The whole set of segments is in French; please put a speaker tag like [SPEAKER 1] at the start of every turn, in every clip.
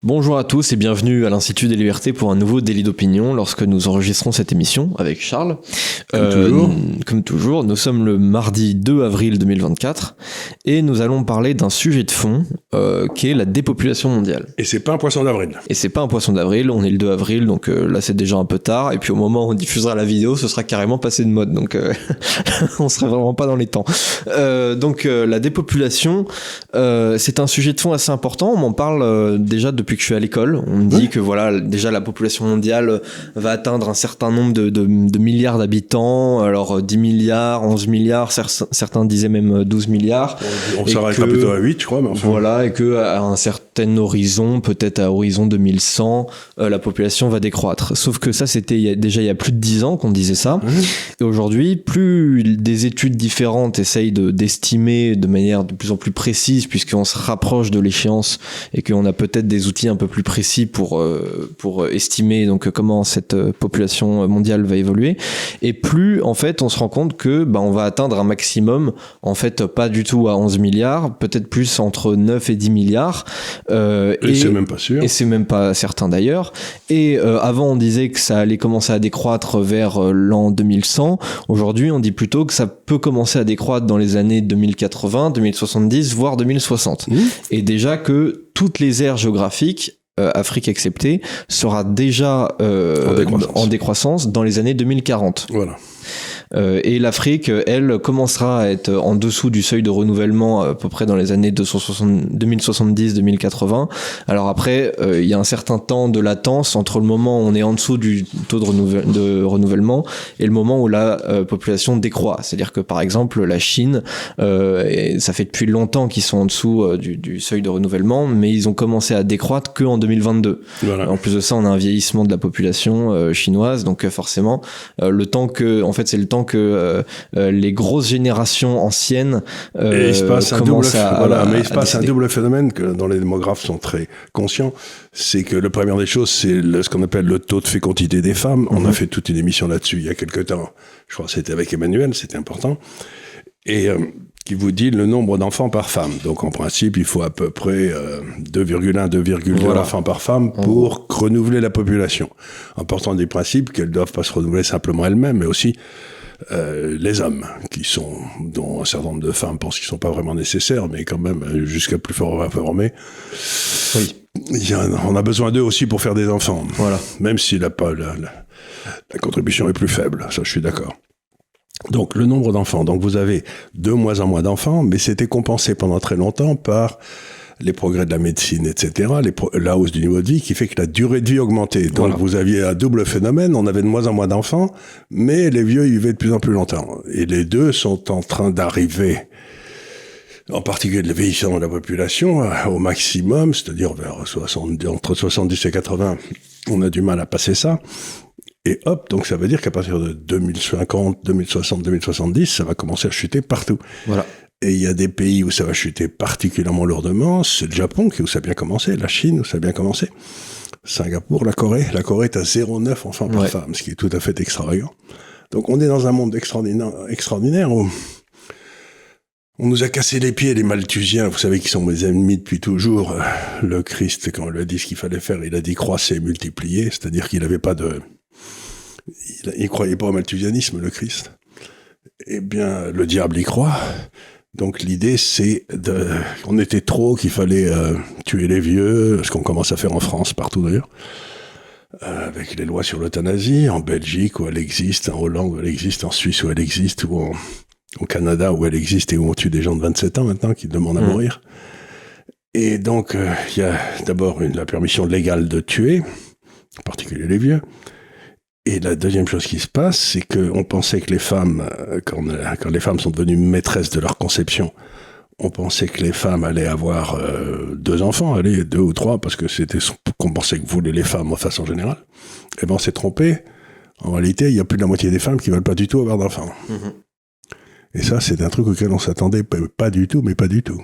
[SPEAKER 1] Bonjour à tous et bienvenue à l'Institut des Libertés pour un nouveau délit d'opinion lorsque nous enregistrons cette émission avec Charles. Comme toujours, nous sommes le mardi 2 avril 2024 et nous allons parler d'un sujet de fond qui est la dépopulation mondiale.
[SPEAKER 2] Et c'est pas un poisson d'avril.
[SPEAKER 1] Et c'est pas un poisson d'avril, on est le 2 avril donc là c'est déjà un peu tard et puis au moment où on diffusera la vidéo ce sera carrément passé de mode donc on serait vraiment pas dans les temps. La dépopulation c'est un sujet de fond assez important, on m'en parle déjà depuis que je suis à l'école. On me dit que voilà, déjà la population mondiale va atteindre un certain nombre de milliards d'habitants. Alors 10 milliards, 11 milliards, certains disaient même 12 milliards.
[SPEAKER 2] On s'arrêtera plutôt à 8, je crois. Mais enfin...
[SPEAKER 1] Voilà, et qu'à un certain horizon, peut-être à horizon 2100, la population va décroître. Sauf que ça, c'était il y a plus de 10 ans qu'on disait ça. Et aujourd'hui, plus des études différentes essayent d'estimer de manière de plus en plus précise, puisqu'on se rapproche de l'échéance et qu'on a peut-être des outils un peu plus précis pour estimer donc comment cette population mondiale va évoluer, et plus en fait on se rend compte que on va atteindre un maximum, en fait pas du tout à 11 milliards, peut-être plus entre 9 et 10 milliards
[SPEAKER 2] et c'est même pas sûr,
[SPEAKER 1] et c'est même pas certain d'ailleurs. Et avant on disait que ça allait commencer à décroître vers l'an 2100, aujourd'hui on dit plutôt que ça peut commencer à décroître dans les années 2080, 2070 voire 2060. Et déjà que toutes les aires géographiques, Afrique exceptée, sera déjà en décroissance dans les années 2040.
[SPEAKER 2] Voilà.
[SPEAKER 1] Et l'Afrique, elle, commencera à être en dessous du seuil de renouvellement à peu près dans les années 2070-2080. Alors après, il y a un certain temps de latence entre le moment où on est en dessous du taux de renouvellement et le moment où la population décroît. C'est-à-dire que par exemple, la Chine, ça fait depuis longtemps qu'ils sont en dessous du seuil de renouvellement, mais ils ont commencé à décroître qu'en 2022. Voilà. En plus de ça, on a un vieillissement de la population chinoise, donc forcément, le temps que, en fait, c'est le temps que les grosses générations anciennes
[SPEAKER 2] et il se passe un double phénomène que dont les démographes sont très conscients, c'est que la première des choses, c'est ce qu'on appelle le taux de fécondité des femmes. On a fait toute une émission là-dessus il y a quelques temps, je crois que c'était avec Emmanuel, c'était important, et qui vous dit le nombre d'enfants par femme. Donc en principe, il faut à peu près 2,1, 2,2 enfants par femme pour renouveler la population. En partant du principe qu'elles ne doivent pas se renouveler simplement elles-mêmes, mais aussi les hommes, dont un certain nombre de femmes pensent qu'ils ne sont pas vraiment nécessaires, mais quand même, jusqu'à plus fort informé, on a besoin d'eux aussi pour faire des enfants. Voilà. Même si la contribution est plus faible, ça je suis d'accord. Donc le nombre d'enfants, donc vous avez de moins en moins d'enfants, mais c'était compensé pendant très longtemps par les progrès de la médecine, etc., la hausse du niveau de vie qui fait que la durée de vie augmentait. Donc vous aviez un double phénomène, on avait de moins en moins d'enfants, mais les vieux ils vivaient de plus en plus longtemps. Et les deux sont en train d'arriver, en particulier le vieillissement de la population, au maximum, c'est-à-dire entre 70 et 80, on a du mal à passer ça. Et hop, donc ça veut dire qu'à partir de 2050, 2060, 2070, ça va commencer à chuter partout. Voilà. Et il y a des pays où ça va chuter particulièrement lourdement, c'est le Japon où ça a bien commencé, la Chine où ça a bien commencé, Singapour, la Corée est à 0,9 enfants par femme, ce qui est tout à fait extravagant. Donc on est dans un monde extraordinaire où on nous a cassé les pieds, les Malthusiens, vous savez qu'ils sont mes ennemis depuis toujours. Le Christ, quand on lui a dit ce qu'il fallait faire, il a dit croissez, multipliez, c'est-à-dire qu'il n'avait pas il croyait pas au malthusianisme, le Christ. Eh bien, le diable y croit. Donc l'idée, c'est qu'on était trop, qu'il fallait tuer les vieux, ce qu'on commence à faire en France, partout d'ailleurs, avec les lois sur l'euthanasie, en Belgique où elle existe, en Hollande où elle existe, en Suisse où elle existe, ou au Canada où elle existe et où on tue des gens de 27 ans maintenant qui demandent à mourir. Et donc, il y a d'abord la permission légale de tuer, en particulier les vieux. Et la deuxième chose qui se passe, c'est qu'on pensait que les femmes, quand les femmes sont devenues maîtresses de leur conception, on pensait que les femmes allaient avoir 2 enfants, 2 ou 3, parce que c'était ce qu'on pensait que voulaient les femmes de façon générale. Eh ben on s'est trompé. En réalité, il y a plus de la moitié des femmes qui veulent pas du tout avoir d'enfants. Et ça, c'est un truc auquel on s'attendait pas du tout, mais pas du tout.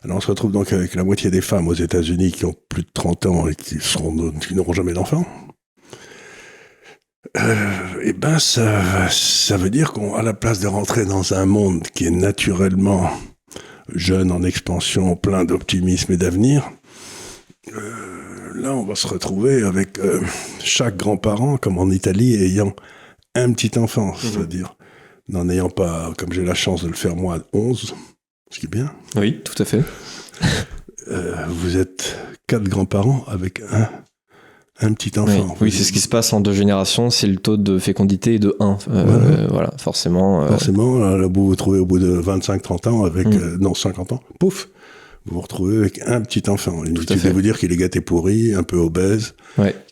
[SPEAKER 2] Alors on se retrouve donc avec la moitié des femmes aux États-Unis qui ont plus de 30 ans et qui n'auront jamais d'enfants. Et ben ça veut dire qu'à la place de rentrer dans un monde qui est naturellement jeune, en expansion, plein d'optimisme et d'avenir, là, on va se retrouver avec chaque grand-parent, comme en Italie, ayant un petit enfant, c'est-à-dire n'en ayant pas, comme j'ai la chance de le faire moi, 11, ce qui est bien.
[SPEAKER 1] Oui, tout à fait.
[SPEAKER 2] Vous êtes 4 grands-parents avec un petit enfant.
[SPEAKER 1] Oui, c'est ce qui se passe en 2 générations, c'est le taux de fécondité est de 1. Voilà, forcément.
[SPEAKER 2] Forcément, là, vous vous trouvez au bout de 25-30 ans avec, 50 ans, pouf, vous vous retrouvez avec un petit enfant. Inutile de vous dire qu'il est gâté pourri, un peu obèse,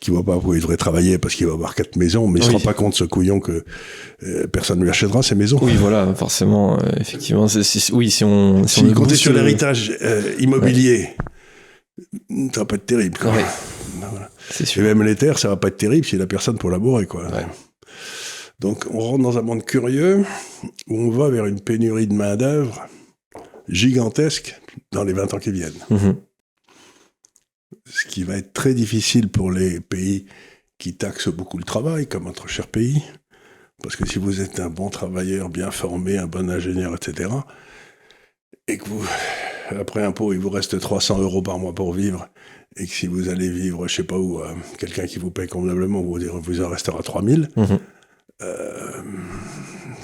[SPEAKER 2] qui voit pas où il devrait travailler parce qu'il va avoir 4 maisons, mais il se rend pas compte, ce couillon, que personne ne lui achètera ses maisons.
[SPEAKER 1] Oui, voilà, forcément, effectivement. Si on
[SPEAKER 2] comptait sur l'héritage immobilier, ça va pas être terrible, quoi. Voilà.
[SPEAKER 1] C'est sûr.
[SPEAKER 2] Et même les terres, ça va pas être terrible s'il a personne pour labourer, quoi.
[SPEAKER 1] Ouais.
[SPEAKER 2] Donc, on rentre dans un monde curieux où on va vers une pénurie de main-d'œuvre gigantesque dans les 20 ans qui viennent. Ce qui va être très difficile pour les pays qui taxent beaucoup le travail, comme notre cher pays. Parce que si vous êtes un bon travailleur, bien formé, un bon ingénieur, etc., et que vous, après impôt, il vous reste 300 € par mois pour vivre, et que si vous allez vivre, je sais pas où, quelqu'un qui vous paye convenablement, vous en restera 3000,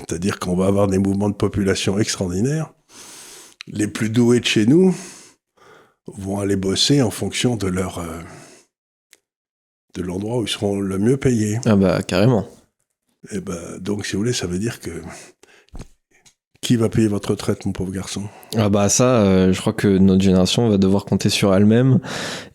[SPEAKER 2] c'est-à-dire qu'on va avoir des mouvements de population extraordinaires. Les plus doués de chez nous vont aller bosser en fonction de de l'endroit où ils seront le mieux payés.
[SPEAKER 1] Ah bah, carrément.
[SPEAKER 2] Et donc, si vous voulez, ça veut dire que qui va payer votre retraite, mon pauvre garçon?
[SPEAKER 1] Ah bah ça, je crois que notre génération va devoir compter sur elle-même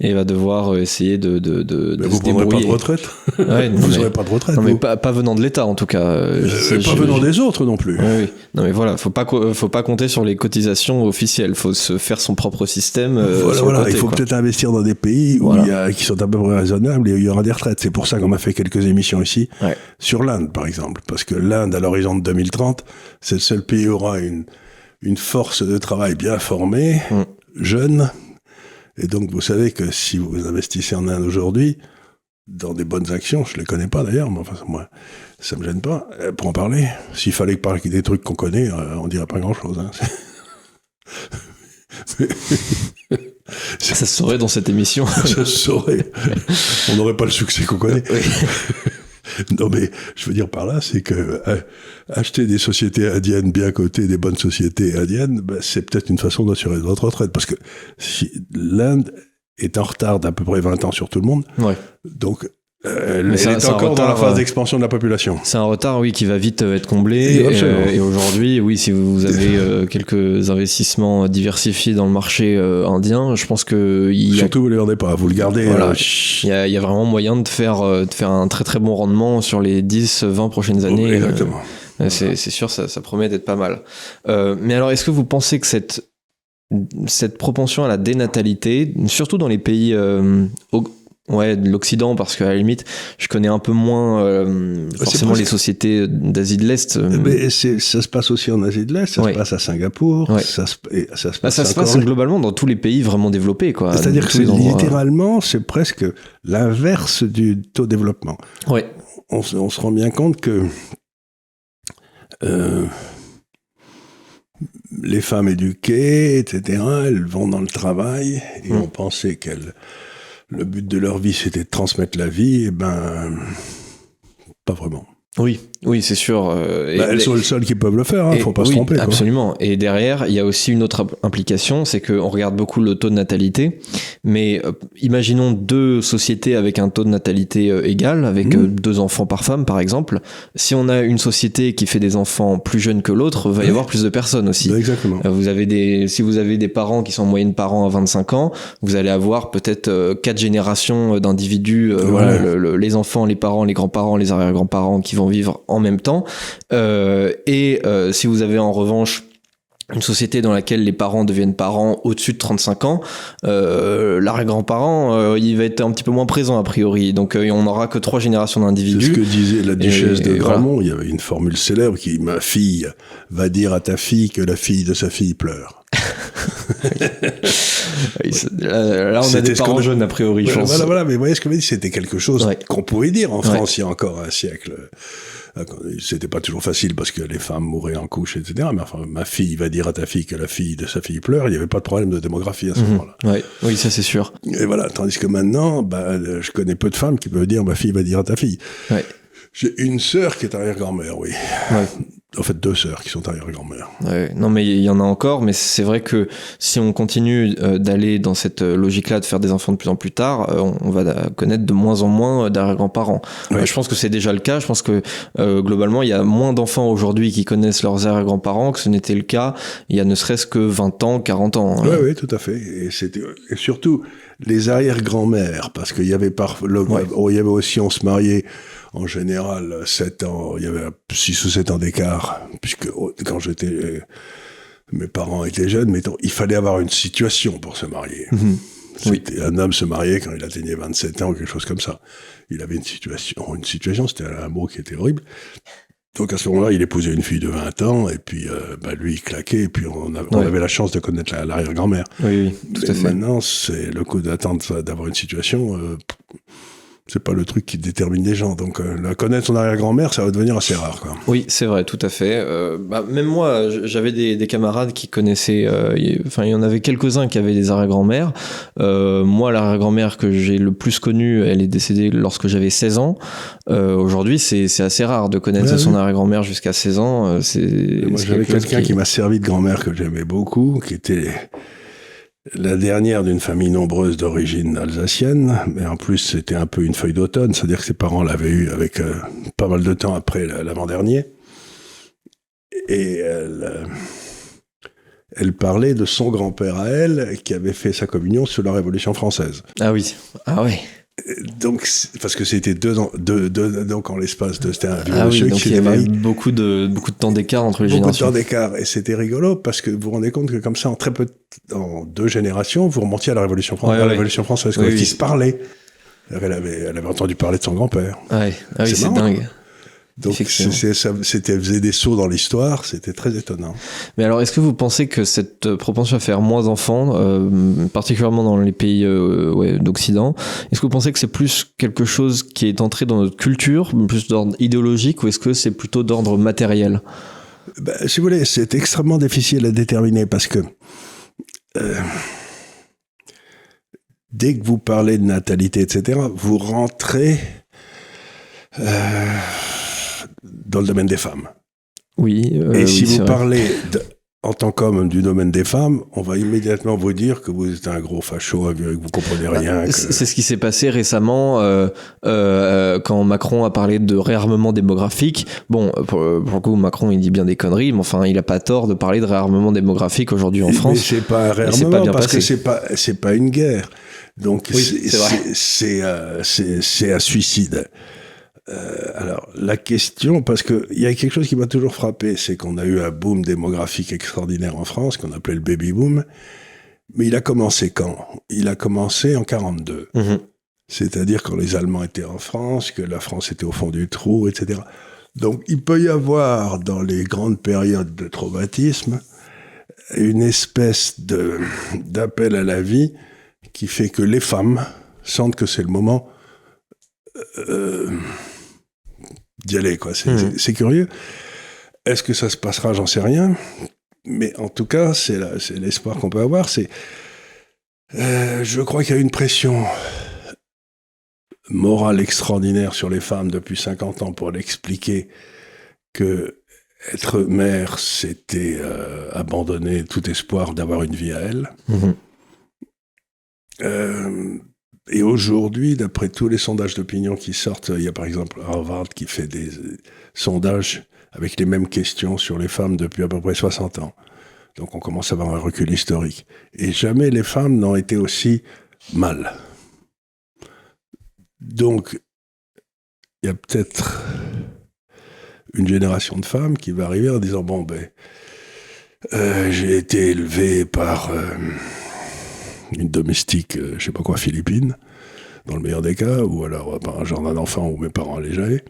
[SPEAKER 1] et va devoir essayer de
[SPEAKER 2] vous
[SPEAKER 1] se
[SPEAKER 2] prendrez
[SPEAKER 1] débrouiller.
[SPEAKER 2] pas de retraite. Vous n'aurez pas de retraite.
[SPEAKER 1] Non, mais pas venant de l'État, en tout cas.
[SPEAKER 2] Pas venant des autres non plus.
[SPEAKER 1] Oui. Non mais voilà, faut pas compter sur les cotisations officielles. Faut se faire son propre système.
[SPEAKER 2] Voilà. Il faut peut-être investir dans des pays qui sont à peu près raisonnables et où il y aura des retraites. C'est pour ça qu'on a fait quelques émissions ici sur l'Inde, par exemple, parce que l'Inde, à l'horizon de 2030, c'est le seul pays où aura une force de travail bien formée, jeune. Et donc, vous savez que si vous investissez en Inde aujourd'hui, dans des bonnes actions, je les connais pas d'ailleurs, mais enfin, moi, ça me gêne pas, pour en parler. S'il fallait parler des trucs qu'on connaît, on dirait pas grand-chose. Hein.
[SPEAKER 1] Ça se saurait dans cette émission.
[SPEAKER 2] Ça se saurait. On n'aurait pas le succès qu'on connaît. Non, mais je veux dire par là, c'est que acheter des sociétés indiennes bien cotées, des bonnes sociétés indiennes, c'est peut-être une façon d'assurer votre retraite. Parce que si l'Inde est en retard d'à peu près 20 ans sur tout le monde, donc elle est encore dans la phase d'expansion de la population.
[SPEAKER 1] C'est un retard, oui, qui va vite être comblé. Et aujourd'hui, oui, si vous avez quelques investissements diversifiés dans le marché indien, je pense que...
[SPEAKER 2] Surtout, vous ne les vendez pas, vous le gardez.
[SPEAKER 1] Voilà, il y a vraiment moyen de faire un très très bon rendement sur les 10-20 prochaines années.
[SPEAKER 2] Exactement.
[SPEAKER 1] C'est sûr, ça promet d'être pas mal. Mais alors, est-ce que vous pensez que cette propension à la dénatalité, surtout dans les pays... de l'Occident, parce qu'à la limite, je connais un peu moins forcément les sociétés d'Asie de l'Est.
[SPEAKER 2] Mais ça se passe aussi en Asie de l'Est, ça se passe à Singapour, ça se passe
[SPEAKER 1] globalement dans tous les pays vraiment développés, quoi.
[SPEAKER 2] C'est-à-dire que littéralement, c'est presque l'inverse du taux de développement.
[SPEAKER 1] Ouais.
[SPEAKER 2] On se rend bien compte que les femmes éduquées, etc., elles vont dans le travail et on pensait le but de leur vie, c'était de transmettre la vie, pas vraiment.
[SPEAKER 1] Oui, c'est sûr.
[SPEAKER 2] Elles sont les seules qui peuvent le faire, faut pas se tromper.
[SPEAKER 1] Absolument. Et derrière, il y a aussi une autre implication, c'est qu'on regarde beaucoup le taux de natalité, mais imaginons 2 sociétés avec un taux de natalité égal, avec 2 enfants par femme, par exemple. Si on a une société qui fait des enfants plus jeunes que l'autre, il va y avoir plus de personnes aussi.
[SPEAKER 2] Exactement.
[SPEAKER 1] Si vous avez des parents qui sont en moyenne parents à 25 ans, vous allez avoir peut-être 4 générations d'individus, les enfants, les parents, les grands-parents, les arrière-grands-parents qui vont vivre en même temps. Si vous avez en revanche une société dans laquelle les parents deviennent parents au-dessus de 35 ans, l'arrière-grand-parent, il va être un petit peu moins présent a priori. Donc on n'aura que 3 générations d'individus.
[SPEAKER 2] C'est ce que disait la duchesse de Gramont. Voilà. Il y avait une formule célèbre qui: ma fille va dire à ta fille que la fille de sa fille pleure.
[SPEAKER 1] Oui, là, on a des parents jeunes, a priori, je pense.
[SPEAKER 2] Voilà, mais vous voyez ce que je veux dire, c'était quelque chose qu'on pouvait dire en France il y a encore un siècle. C'était pas toujours facile parce que les femmes mouraient en couche, etc. Mais enfin, ma fille va dire à ta fille que la fille de sa fille pleure, il n'y avait pas de problème de démographie à ce moment-là.
[SPEAKER 1] Oui, ça c'est sûr.
[SPEAKER 2] Et voilà, tandis que maintenant, je connais peu de femmes qui peuvent dire ma fille va dire à ta fille. J'ai une sœur qui est arrière-grand-mère, oui. En fait, 2 sœurs qui sont arrière-grand-mère.
[SPEAKER 1] Non, mais il y en a encore, mais c'est vrai que si on continue d'aller dans cette logique-là, de faire des enfants de plus en plus tard, on va connaître de moins en moins d'arrière-grands-parents. Je pense que c'est déjà le cas. Je pense que globalement, il y a moins d'enfants aujourd'hui qui connaissent leurs arrière-grands-parents que ce n'était le cas il y a ne serait-ce que 20 ans, 40 ans.
[SPEAKER 2] Oui, tout à fait. Et surtout les arrière-grand-mères, parce qu'il y avait il y avait aussi, on se mariait en général 7 ans, il y avait 6 ou 7 ans d'écart, puisque quand mes parents étaient jeunes, mettons, il fallait avoir une situation pour se marier. Un homme se mariait quand il atteignait 27 ans ou quelque chose comme ça. Il avait une situation, c'était un mot qui était horrible. Donc à ce moment-là, il épousait une fille de 20 ans, et puis lui, il claquait, et puis on avait la chance de connaître l'arrière-grand-mère.
[SPEAKER 1] Oui, tout à fait.
[SPEAKER 2] Maintenant, c'est le coup d'attendre d'avoir une situation... c'est pas le truc qui détermine les gens. Donc, connaître son arrière-grand-mère, ça va devenir assez rare, quoi.
[SPEAKER 1] Oui, c'est vrai, tout à fait. Même moi, j'avais des camarades qui connaissaient... il y en avait quelques-uns qui avaient des arrière-grand-mères. Moi, l'arrière-grand-mère que j'ai le plus connue, elle est décédée lorsque j'avais 16 ans. Aujourd'hui, c'est assez rare de connaître son arrière-grand-mère jusqu'à 16 ans. Moi,
[SPEAKER 2] j'avais quelqu'un qui m'a servi de grand-mère que j'aimais beaucoup, qui était... la dernière d'une famille nombreuse d'origine alsacienne, mais en plus c'était un peu une feuille d'automne, c'est-à-dire que ses parents l'avaient eu avec pas mal de temps après l'avant-dernier. Et elle parlait de son grand-père à elle, qui avait fait sa communion sous la Révolution française.
[SPEAKER 1] Ah oui,
[SPEAKER 2] Donc, parce que c'était 2 ans, donc en l'espace de, c'était un vieux
[SPEAKER 1] monsieur
[SPEAKER 2] qui
[SPEAKER 1] il y avait beaucoup de temps d'écart entre les générations.
[SPEAKER 2] Beaucoup de temps d'écart, et c'était rigolo parce que vous vous rendez compte que comme ça, en 2 générations, vous remontiez à la Révolution française, Révolution française, qui se parlait. Elle avait entendu parler de son grand-père.
[SPEAKER 1] C'est dingue.
[SPEAKER 2] Donc faisait des sauts dans l'histoire, c'était très étonnant.
[SPEAKER 1] Mais alors, est-ce que vous pensez que cette propension à faire moins d'enfants, particulièrement dans les pays d'Occident, est-ce que vous pensez que c'est plus quelque chose qui est entré dans notre culture, plus d'ordre idéologique, ou est-ce que c'est plutôt d'ordre matériel ?
[SPEAKER 2] Si vous voulez, c'est extrêmement difficile à déterminer parce que dès que vous parlez de natalité, etc., vous rentrez dans le domaine des femmes. Et si vous parlez en tant qu'homme du domaine des femmes, on va immédiatement vous dire que vous êtes un gros facho, que vous comprenez rien.
[SPEAKER 1] C'est ce qui s'est passé récemment quand Macron a parlé de réarmement démographique. Bon, pour le coup, Macron, il dit bien des conneries, mais enfin, il a pas tort de parler de réarmement démographique aujourd'hui en France.
[SPEAKER 2] Mais c'est pas un réarmement, parce que c'est pas une guerre. Donc, c'est un suicide. Alors, la question, parce que il y a quelque chose qui m'a toujours frappé, c'est qu'on a eu un boom démographique extraordinaire en France, qu'on appelait le baby boom, mais il a commencé quand ? Il a commencé en 42. C'est-à-dire quand les Allemands étaient en France, que la France était au fond du trou, etc. Donc, il peut y avoir, dans les grandes périodes de traumatisme, une espèce d'appel à la vie qui fait que les femmes sentent que c'est le moment d'y aller, quoi. C'est curieux. Est-ce que ça se passera ? J'en sais rien. Mais en tout cas, c'est l'espoir qu'on peut avoir. Je crois qu'il y a une pression morale extraordinaire sur les femmes depuis 50 ans pour l'expliquer que être mère, c'était abandonner tout espoir d'avoir une vie à elle. Et aujourd'hui, d'après tous les sondages d'opinion qui sortent, il y a par exemple Harvard qui fait des sondages avec les mêmes questions sur les femmes depuis à peu près 60 ans. Donc on commence à avoir un recul historique. Et jamais les femmes n'ont été aussi mal. Donc, il y a peut-être une génération de femmes qui va arriver en disant « Bon, j'ai été élevée par... une domestique, je sais pas quoi, philippine, dans le meilleur des cas, ou alors par un jardin d'enfants où mes parents allaient jamais.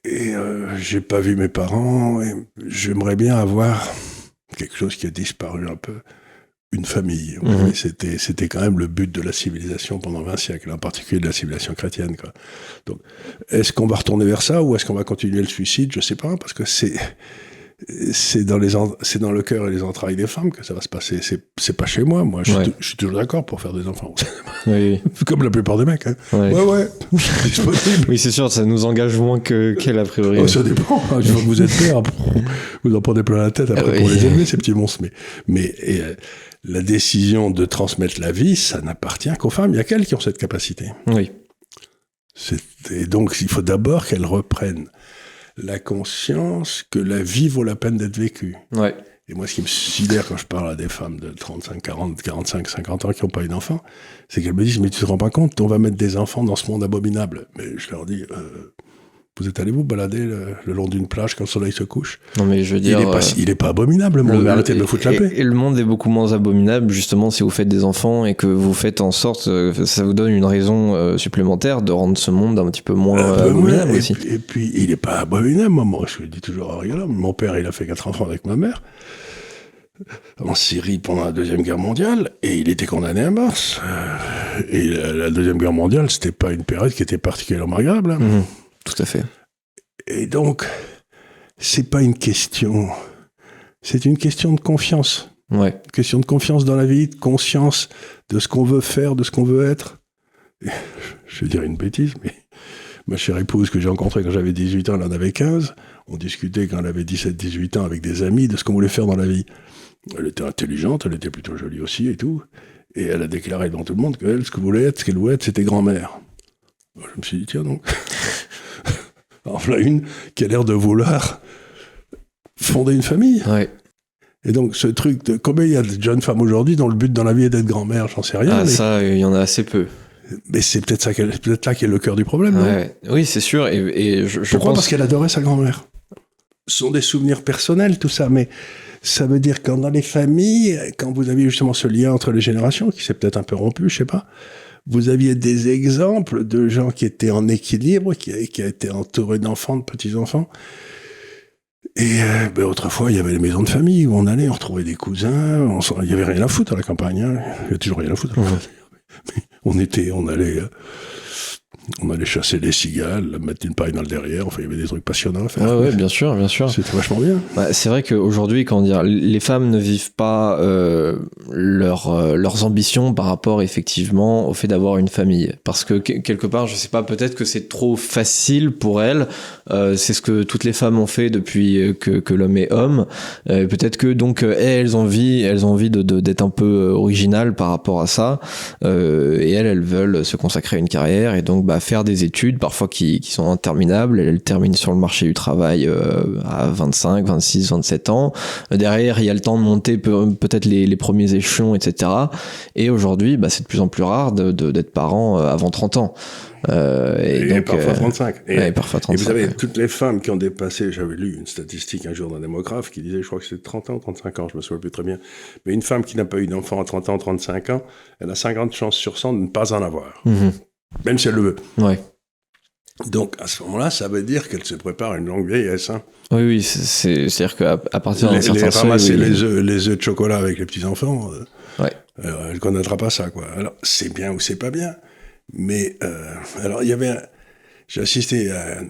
[SPEAKER 2] Et j'ai pas vu mes parents, et j'aimerais bien avoir quelque chose qui a disparu un peu. Une famille. Oui, c'était quand même le but de la civilisation pendant 20 siècles, en particulier de la civilisation chrétienne, quoi. Donc, est-ce qu'on va retourner vers ça ou est-ce qu'on va continuer le suicide? Je sais pas, parce que c'est dans le cœur et les entrailles des femmes que ça va se passer. C'est pas chez moi. Moi, je suis toujours d'accord pour faire des enfants.
[SPEAKER 1] Oui.
[SPEAKER 2] Comme la plupart des mecs. Hein. Ouais. Disponible.
[SPEAKER 1] Oui, c'est sûr, ça nous engage moins qu'elle, a priori.
[SPEAKER 2] Oh, ça dépend. Une fois que vous êtes père, vous en prenez plein la tête après pour les élever, ces petits monstres. Mais la décision de transmettre la vie, ça n'appartient qu'aux femmes. Il y a qu'elles qui ont cette capacité.
[SPEAKER 1] Oui.
[SPEAKER 2] Et donc, il faut d'abord qu'elles reprennent la conscience que la vie vaut la peine d'être vécue.
[SPEAKER 1] Ouais.
[SPEAKER 2] Et moi, ce qui me sidère quand je parle à des femmes de 35, 40, 45, 50 ans qui n'ont pas eu d'enfants, c'est qu'elles me disent « Mais tu te rends pas compte, on va mettre des enfants dans ce monde abominable. » Mais je leur dis vous êtes allé vous balader le long d'une plage quand le soleil se couche?
[SPEAKER 1] Non, mais je veux dire...
[SPEAKER 2] Il est pas abominable, le monde. Arrêtez de me foutre la paix.
[SPEAKER 1] Et le monde est beaucoup moins abominable, justement, si vous faites des enfants et que vous faites en sorte... ça vous donne une raison supplémentaire de rendre ce monde un petit peu moins abominable aussi.
[SPEAKER 2] Et puis, il est pas abominable, moi. Je le dis toujours en rigolant. Mon père, il a fait 4 enfants avec ma mère en Syrie pendant la Deuxième Guerre mondiale, et il était condamné à mort. Et la Deuxième Guerre mondiale, c'était pas une période qui était particulièrement agréable. Hein.
[SPEAKER 1] Tout à fait.
[SPEAKER 2] Et donc, c'est pas une question... C'est une question de confiance.
[SPEAKER 1] Ouais.
[SPEAKER 2] Une question de confiance dans la vie, de conscience de ce qu'on veut faire, de ce qu'on veut être. Et, je vais dire une bêtise, mais ma chère épouse que j'ai rencontrée quand j'avais 18 ans, elle en avait 15. On discutait quand elle avait 17-18 ans avec des amis de ce qu'on voulait faire dans la vie. Elle était intelligente, elle était plutôt jolie aussi et tout. Et elle a déclaré devant tout le monde qu'elle, ce qu'elle voulait être, c'était grand-mère. Je me suis dit, tiens donc... Alors voilà une qui a l'air de vouloir fonder une famille.
[SPEAKER 1] Ouais.
[SPEAKER 2] Et donc ce truc de combien il y a de jeunes femmes aujourd'hui dont le but dans la vie est d'être grand-mère, j'en sais rien.
[SPEAKER 1] Ah, mais... ça, il y en a assez peu.
[SPEAKER 2] Mais c'est peut-être ça, peut-être là qu'est le cœur du problème.
[SPEAKER 1] Ouais. Oui, c'est sûr. Et je
[SPEAKER 2] Pourquoi?
[SPEAKER 1] pense...
[SPEAKER 2] Parce qu'elle adorait sa grand-mère. Ce sont des souvenirs personnels, tout ça, mais ça veut dire que dans les familles, quand vous aviez justement ce lien entre les générations, qui s'est peut-être un peu rompu, je sais pas, vous aviez des exemples de gens qui étaient en équilibre, qui étaient entourés d'enfants, de petits-enfants. Et autrefois, il y avait les maisons de famille où on allait, on retrouvait des cousins, il n'y avait rien à foutre à la campagne. Hein. Il y a toujours rien à foutre. Mais on allait chasser les cigales, mettre une paille dans le derrière, enfin, il y avait des trucs passionnants à faire.
[SPEAKER 1] Ouais, bien sûr.
[SPEAKER 2] C'était vachement bien.
[SPEAKER 1] Bah, c'est vrai qu'aujourd'hui, les femmes ne vivent pas leurs ambitions par rapport, effectivement, au fait d'avoir une famille. Parce que, quelque part, je sais pas, peut-être que c'est trop facile pour elles. C'est ce que toutes les femmes ont fait depuis que l'homme est homme. Peut-être que, donc, elles ont envie d'être un peu originales par rapport à ça. Et elles veulent se consacrer à une carrière et donc, faire des études, parfois qui sont interminables. Elles terminent sur le marché du travail à 25, 26, 27 ans. Derrière, il y a le temps de monter peut-être les premiers échelons, etc. Et aujourd'hui, c'est de plus en plus rare d'être parent avant 30 ans.
[SPEAKER 2] Et donc, parfois 35.
[SPEAKER 1] Et parfois 35.
[SPEAKER 2] Et vous savez, toutes les femmes qui ont dépassé, j'avais lu une statistique un jour d'un démographe qui disait, je crois que c'était 30 ans, 35 ans, je me souviens plus très bien, mais une femme qui n'a pas eu d'enfant à 30 ans, 35 ans, elle a 50 chances sur 100 de ne pas en avoir. Même si elle le veut.
[SPEAKER 1] Ouais.
[SPEAKER 2] Donc, à ce moment-là, ça veut dire qu'elle se prépare à une longue vieillesse. Hein.
[SPEAKER 1] Oui, c'est-à-dire qu'à partir d'un certain seuil...
[SPEAKER 2] Ramasser les œufs de chocolat avec les petits-enfants, elle ne connaîtra pas ça, quoi. Alors, c'est bien ou c'est pas bien. Mais, alors, j'ai assisté à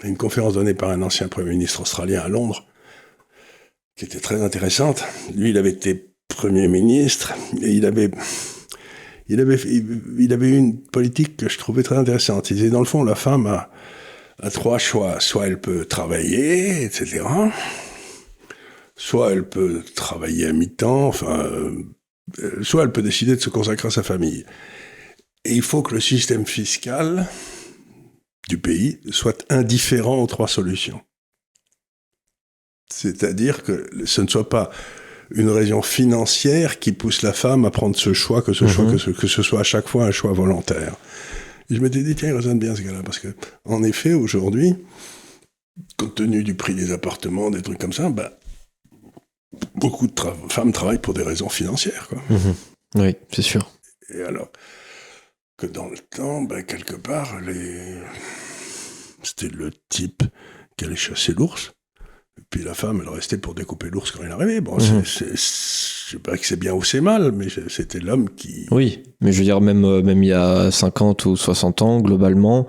[SPEAKER 2] une conférence donnée par un ancien Premier ministre australien à Londres, qui était très intéressante. Lui, il avait été Premier ministre, et il avait eu une politique que je trouvais très intéressante. Il disait, dans le fond, la femme a 3 choix. Soit elle peut travailler, etc. Soit elle peut travailler à mi-temps, soit elle peut décider de se consacrer à sa famille. Et il faut que le système fiscal du pays soit indifférent aux 3 solutions. C'est-à-dire que ce ne soit pas une raison financière qui pousse la femme à prendre ce choix, que ce soit à chaque fois un choix volontaire. Et je m'étais dit, tiens, il résonne bien ce gars-là, parce que, en effet, aujourd'hui, compte tenu du prix des appartements, des trucs comme ça, beaucoup de femmes travaillent pour des raisons financières, quoi.
[SPEAKER 1] Oui, c'est sûr.
[SPEAKER 2] Et alors, que dans le temps, quelque part, c'était le type qui allait chasser l'ours, et puis la femme, elle restait pour découper l'ours quand il arrivait. Bon, je sais pas que c'est bien ou c'est mal, mais c'était l'homme qui...
[SPEAKER 1] Oui, mais je veux dire, même il y a 50 ou 60 ans, globalement,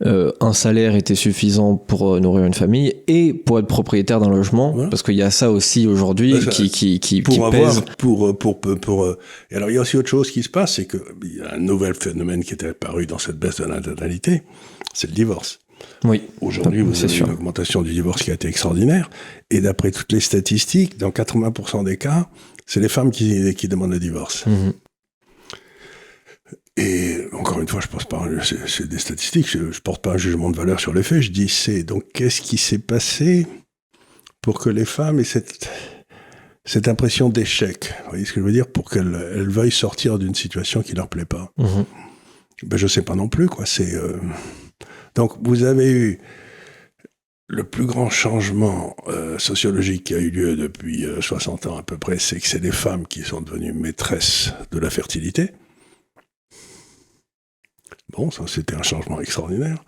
[SPEAKER 1] un salaire était suffisant pour nourrir une famille et pour être propriétaire d'un logement, parce qu'il y a ça aussi aujourd'hui qui pèse.
[SPEAKER 2] Et alors, il y a aussi autre chose qui se passe, c'est qu'il y a un nouvel phénomène qui était apparu dans cette baisse de la natalité, c'est le divorce.
[SPEAKER 1] Oui.
[SPEAKER 2] Aujourd'hui, vous avez une augmentation du divorce qui a été extraordinaire. Et d'après toutes les statistiques, dans 80% des cas, c'est les femmes qui demandent le divorce. Mmh. Et encore une fois, je pense pas, c'est des statistiques, je porte pas un jugement de valeur sur les faits, je dis c'est. Donc, qu'est-ce qui s'est passé pour que les femmes aient cette impression d'échec? Vous voyez ce que je veux dire? Pour qu'elles veuillent sortir d'une situation qui leur plaît pas. Mmh. Ben, je sais pas non plus, quoi. Donc, vous avez eu le plus grand changement sociologique qui a eu lieu depuis 60 ans à peu près, c'est que c'est les femmes qui sont devenues maîtresses de la fertilité. Bon, ça, c'était un changement extraordinaire.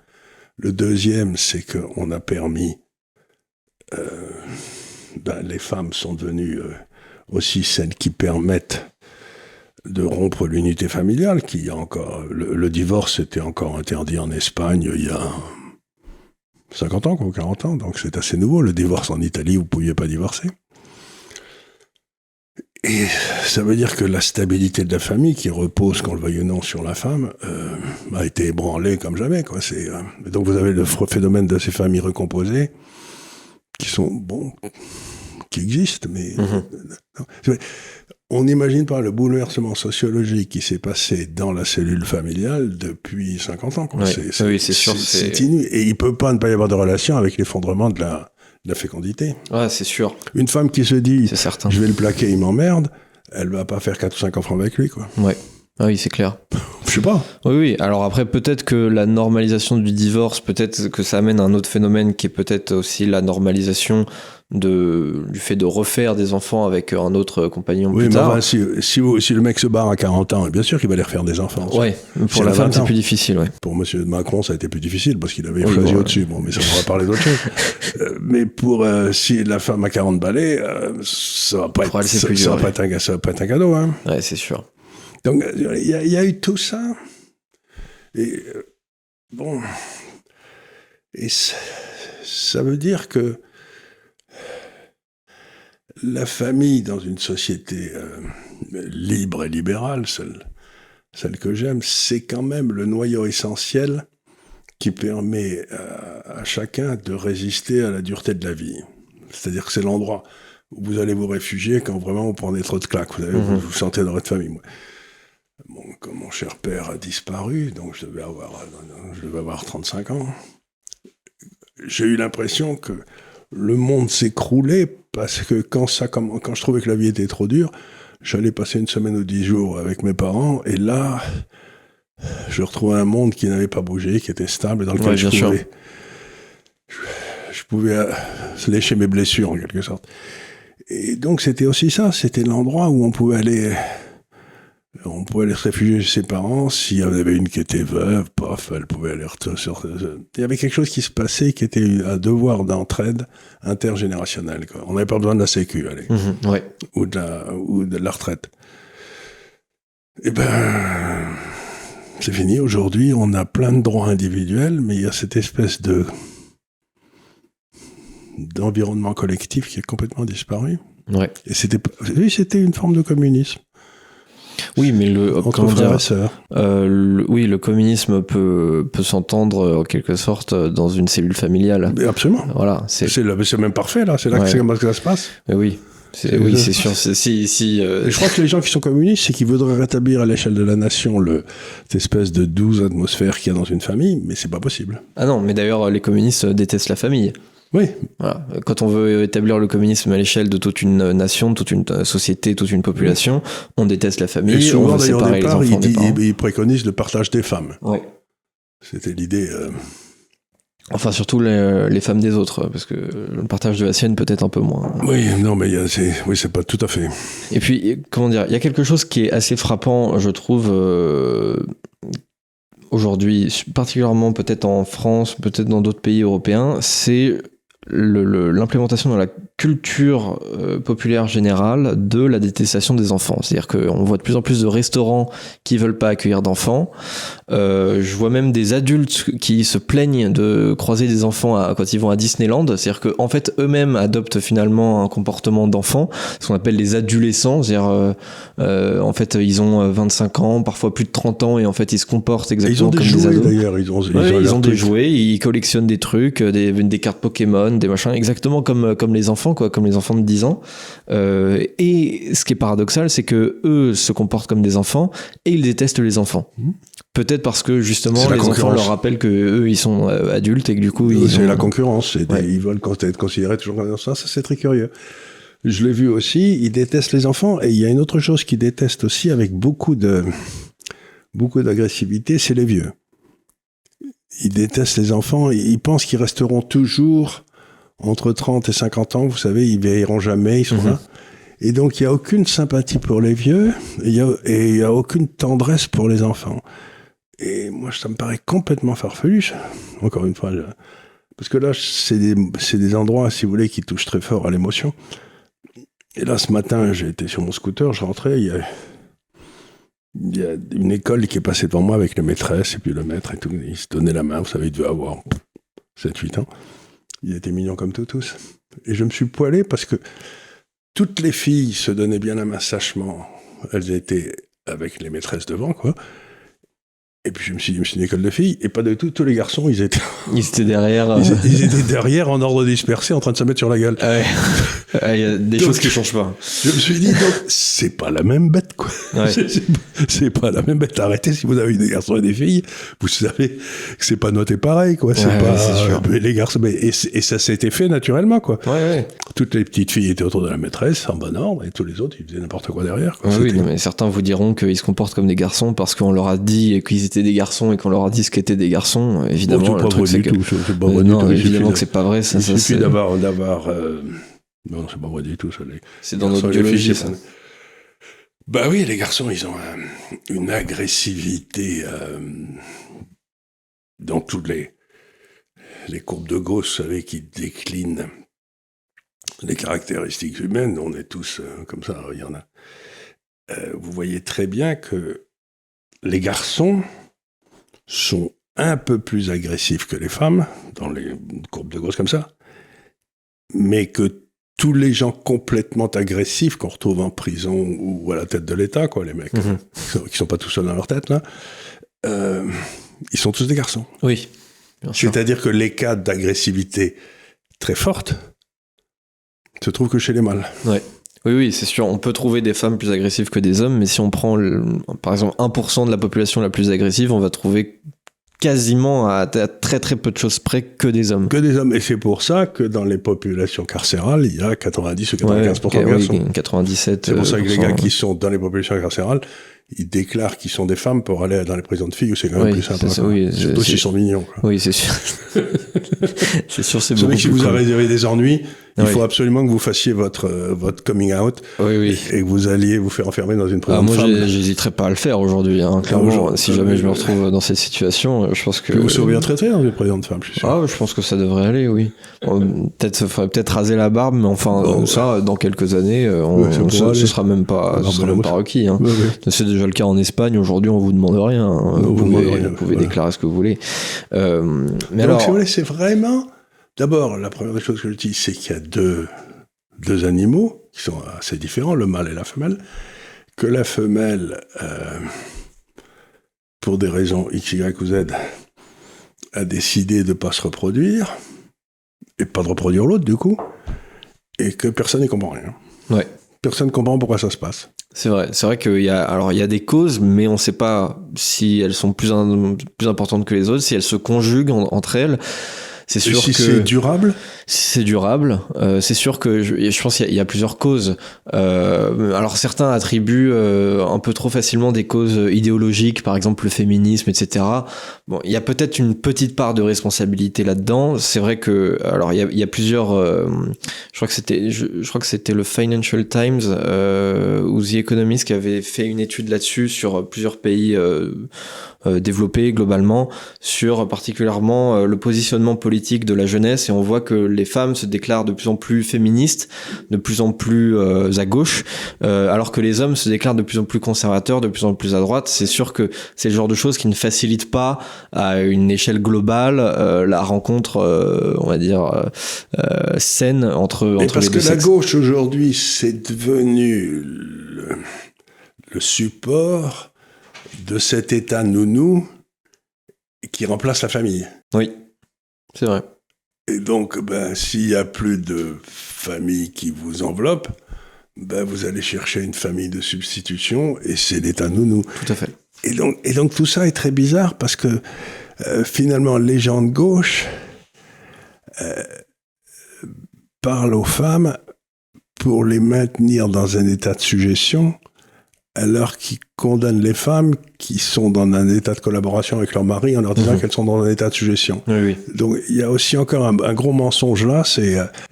[SPEAKER 2] Le deuxième, c'est qu'on a permis... les femmes sont devenues aussi celles qui permettent de rompre l'unité familiale, qui a encore... Le divorce était encore interdit en Espagne il y a 50 ans, 40 ans, donc c'est assez nouveau. Le divorce en Italie, vous ne pouviez pas divorcer. Et ça veut dire que la stabilité de la famille, qui repose, qu'on le veuille ou non, sur la femme, a été ébranlée comme jamais, quoi. Donc vous avez le phénomène de ces familles recomposées, qui sont, bon, qui existent, mais... On n'imagine pas le bouleversement sociologique qui s'est passé dans la cellule familiale depuis 50 ans. Quoi.
[SPEAKER 1] Oui, c'est sûr.
[SPEAKER 2] C'est inouï. Et il ne peut pas ne pas y avoir de relation avec l'effondrement de la fécondité.
[SPEAKER 1] Ouais, c'est sûr.
[SPEAKER 2] Une femme qui se dit « je vais le plaquer, il m'emmerde », elle ne va pas faire 4 ou 5 enfants avec lui. Quoi.
[SPEAKER 1] Ouais. Ah oui, c'est clair.
[SPEAKER 2] Je sais pas.
[SPEAKER 1] Oui. Alors après, peut-être que la normalisation du divorce, peut-être que ça amène un autre phénomène qui est peut-être aussi la normalisation du fait de refaire des enfants avec un autre compagnon plus tard.
[SPEAKER 2] Oui, mais si le mec se barre à 40 ans, bien sûr qu'il va aller refaire des enfants.
[SPEAKER 1] Oui, pour la femme, c'est plus difficile. Ouais.
[SPEAKER 2] Pour M. Macron, ça a été plus difficile parce qu'il avait choisi au-dessus. Bon, mais ça, on va parler d'autre chose. Mais si la femme a 40 balais, ça va pas être un cadeau. Hein.
[SPEAKER 1] Ouais, c'est sûr.
[SPEAKER 2] Donc, il y a eu tout ça. Et bon. Et ça veut dire que la famille dans une société libre et libérale, celle que j'aime, c'est quand même le noyau essentiel qui permet à chacun de résister à la dureté de la vie. C'est-à-dire que c'est l'endroit où vous allez vous réfugier quand vraiment vous prenez trop de claques. Vous vous sentez dans votre famille. Comme mon cher père a disparu, donc je devais avoir 35 ans, j'ai eu l'impression que le monde s'écroulait parce que quand je trouvais que la vie était trop dure, j'allais passer une semaine ou 10 jours avec mes parents, et là, je retrouvais un monde qui n'avait pas bougé, qui était stable, et dans lequel je pouvais lécher mes blessures, en quelque sorte. Et donc, c'était aussi ça, c'était l'endroit où on pouvait aller se réfugier chez ses parents. S'il y en avait une qui était veuve, elle pouvait aller il y avait quelque chose qui se passait qui était un devoir d'entraide intergénérationnelle. Quoi. On n'avait pas besoin de la sécu, ou de la retraite. Eh ben, c'est fini. Aujourd'hui, on a plein de droits individuels, mais il y a cette espèce d'environnement collectif qui est complètement disparu.
[SPEAKER 1] Ouais.
[SPEAKER 2] Et c'était une forme de communisme.
[SPEAKER 1] Oui, mais le communisme peut s'entendre en quelque sorte dans une cellule familiale.
[SPEAKER 2] Mais absolument.
[SPEAKER 1] Voilà,
[SPEAKER 2] c'est même parfait là. C'est là que ça se passe.
[SPEAKER 1] Mais oui. C'est sûr.
[SPEAKER 2] Je crois que les gens qui sont communistes, c'est qu'ils voudraient rétablir à l'échelle de la nation cette espèce de douce atmosphère qu'il y a dans une famille, mais c'est pas possible.
[SPEAKER 1] Ah non, mais d'ailleurs, les communistes détestent la famille.
[SPEAKER 2] Oui.
[SPEAKER 1] Voilà. Quand on veut établir le communisme à l'échelle de toute une nation, toute une société, toute une population, on déteste la famille.
[SPEAKER 2] Et souvent,
[SPEAKER 1] on veut séparer les enfants des parents.
[SPEAKER 2] Il préconise le partage des femmes.
[SPEAKER 1] Oui.
[SPEAKER 2] C'était l'idée.
[SPEAKER 1] Enfin, surtout les femmes des autres, parce que le partage de la sienne peut-être un peu moins.
[SPEAKER 2] Oui, non, mais c'est pas tout à fait.
[SPEAKER 1] Et puis, comment dire, il y a quelque chose qui est assez frappant, je trouve, aujourd'hui, particulièrement peut-être en France, peut-être dans d'autres pays européens, c'est l'implémentation dans la culture populaire générale de la détestation des enfants. C'est-à-dire qu'on voit de plus en plus de restaurants qui veulent pas accueillir d'enfants. Je vois même des adultes qui se plaignent de croiser des enfants quand ils vont à Disneyland. C'est-à-dire qu'en fait, eux-mêmes adoptent finalement un comportement d'enfant, ce qu'on appelle les adolescents. C'est-à-dire, en fait, ils ont 25 ans, parfois plus de 30 ans, et en fait, ils se comportent exactement comme des ados.
[SPEAKER 2] D'ailleurs, ils ont
[SPEAKER 1] des jouets, ils collectionnent des trucs, des cartes Pokémon, des machins, exactement comme les enfants, quoi, comme les enfants de 10 ans. Et ce qui est paradoxal, c'est que eux se comportent comme des enfants et ils détestent les enfants. Peut-être parce que justement les enfants leur rappellent que eux ils sont adultes et que du coup
[SPEAKER 2] c'est la concurrence. Ils veulent être considérés toujours comme ça. Ça, c'est très curieux. Je l'ai vu aussi. Ils détestent les enfants, et il y a une autre chose qu'ils détestent aussi avec beaucoup d'agressivité, c'est les vieux. Ils détestent les enfants. Ils pensent qu'ils resteront toujours entre 30 et 50 ans. Vous savez, ils vieilliront jamais. Ils sont là. Et donc, il n'y a aucune sympathie pour les vieux, et il n'y a aucune tendresse pour les enfants. Et moi, ça me paraît complètement farfelu. Encore une fois, parce que là, c'est des endroits, si vous voulez, qui touchent très fort à l'émotion. Et là, ce matin, j'ai été sur mon scooter, je rentrais, il y a une école qui est passée devant moi avec les maîtresses, et puis le maître et tout. Ils se donnaient la main, vous savez, il devait avoir 7-8 ans. Ils étaient mignons comme tous. Et je me suis poilé parce que toutes les filles se donnaient bien la main sachement. Elles étaient avec les maîtresses devant, quoi. Et puis je me suis dit, c'est une école de filles, et pas du tout, tous les garçons, ils étaient
[SPEAKER 1] derrière.
[SPEAKER 2] Ils étaient derrière, en ordre dispersé, en train de se mettre sur la gueule.
[SPEAKER 1] Il y a des choses qui changent pas.
[SPEAKER 2] Je me suis dit, donc, c'est pas la même bête, quoi. Ouais. C'est pas la même bête. Arrêtez, si vous avez des garçons et des filles, vous savez que c'est pas noté pareil, quoi. C'est pas, c'est sûr. Les garçons, et ça s'était fait naturellement, quoi.
[SPEAKER 1] Ouais.
[SPEAKER 2] Toutes les petites filles étaient autour de la maîtresse, en bon ordre, et tous les autres, ils faisaient n'importe quoi derrière, quoi.
[SPEAKER 1] Oui, mais certains vous diront qu'ils se comportent comme des garçons parce qu'on leur a dit qu'ils étaient des garçons et qu'on leur a dit ce qu'étaient des garçons. Évidemment,
[SPEAKER 2] le truc, c'est que...
[SPEAKER 1] évidemment que c'est pas vrai.
[SPEAKER 2] Il suffit d'avoir... Non, c'est pas vrai du tout, ça.
[SPEAKER 1] C'est dans notre biologie, ça.
[SPEAKER 2] Bah oui, les garçons, ils ont une agressivité dans toutes les courbes de Gauss, vous savez, qui déclinent les caractéristiques humaines. On est tous comme ça, il y en a. Vous voyez très bien que les garçons sont un peu plus agressifs que les femmes, dans les courbes de Gauss comme ça, mais que tous les gens complètement agressifs qu'on retrouve en prison ou à la tête de l'État, quoi, les mecs, qui sont pas tout seuls dans leur tête, là, ils sont tous des garçons.
[SPEAKER 1] Oui, bien sûr.
[SPEAKER 2] C'est-à-dire que les cas d'agressivité très forte se trouvent que chez les mâles.
[SPEAKER 1] Ouais. Oui, c'est sûr. On peut trouver des femmes plus agressives que des hommes, mais si on prend, par exemple, 1% de la population la plus agressive, on va trouver quasiment à très très peu de choses près que des hommes.
[SPEAKER 2] Que des hommes. Et c'est pour ça que dans les populations carcérales, il y a 90 ou 95% de garçons.
[SPEAKER 1] Oui, 97%.
[SPEAKER 2] C'est pour ça que les gars qui sont dans les populations carcérales, ils déclarent qu'ils sont des femmes pour aller dans les prisons de filles où c'est quand même plus sympa. Surtout s'ils sont mignons, quoi.
[SPEAKER 1] Oui, c'est sûr. C'est sûr, c'est
[SPEAKER 2] beaucoup plus
[SPEAKER 1] cool.
[SPEAKER 2] Si vous avez des ennuis, il faut absolument que vous fassiez votre coming out et que vous alliez vous faire enfermer dans une prison de femmes.
[SPEAKER 1] Moi, j'hésiterais pas à le faire aujourd'hui, hein, clairement. Si jamais je me retrouve dans cette situation, je pense que...
[SPEAKER 2] Vous seriez très dans une prison de femmes, je suis sûr.
[SPEAKER 1] Ah, je pense que ça devrait aller, oui. Peut-être raser la barbe, mais enfin, ça, dans quelques années, ce sera même pas requis. Hein. C'est déjà le cas en Espagne. Aujourd'hui, on vous demande rien. Vous pouvez déclarer ce que vous voulez.
[SPEAKER 2] Mais alors, si vous voulez, c'est vraiment... D'abord, la première des choses que je dis, c'est qu'il y a deux animaux qui sont assez différents, le mâle et la femelle, que la femelle, pour des raisons X, Y ou Z, a décidé de ne pas se reproduire, et pas de reproduire l'autre, du coup, et que personne n'y comprend rien.
[SPEAKER 1] Ouais.
[SPEAKER 2] Personne ne comprend pourquoi ça se passe.
[SPEAKER 1] C'est vrai qu'il y a des causes, mais on ne sait pas si elles sont plus importantes que les autres, si elles se conjuguent entre elles. C'est sûr que
[SPEAKER 2] c'est durable.
[SPEAKER 1] C'est durable. C'est sûr que je pense qu'il y a plusieurs causes. Alors certains attribuent un peu trop facilement des causes idéologiques, par exemple le féminisme, etc. Bon, il y a peut-être une petite part de responsabilité là-dedans. C'est vrai que alors il y a plusieurs. Je crois que c'était le Financial Times ou The Economist qui avait fait une étude là-dessus sur plusieurs pays développé globalement sur particulièrement le positionnement politique de la jeunesse, et on voit que les femmes se déclarent de plus en plus féministes, de plus en plus à gauche, alors que les hommes se déclarent de plus en plus conservateurs, de plus en plus à droite. C'est sûr que c'est le genre de choses qui ne facilite pas à une échelle globale la rencontre, on va dire, saine entre les deux sexes.
[SPEAKER 2] Parce que la gauche aujourd'hui, c'est devenu le support de cet état nounou qui remplace la famille.
[SPEAKER 1] Oui, c'est vrai.
[SPEAKER 2] Et donc, s'il n'y a plus de famille qui vous enveloppe, vous allez chercher une famille de substitution, et c'est l'état nounou.
[SPEAKER 1] Tout à fait.
[SPEAKER 2] Et donc tout ça est très bizarre, parce que finalement, les gens de gauche parlent aux femmes pour les maintenir dans un état de sujétion, alors qu'ils condamnent les femmes qui sont dans un état de collaboration avec leur mari en leur disant qu'elles sont dans un état de suggestion.
[SPEAKER 1] Oui.
[SPEAKER 2] Donc il y a aussi encore un gros mensonge là.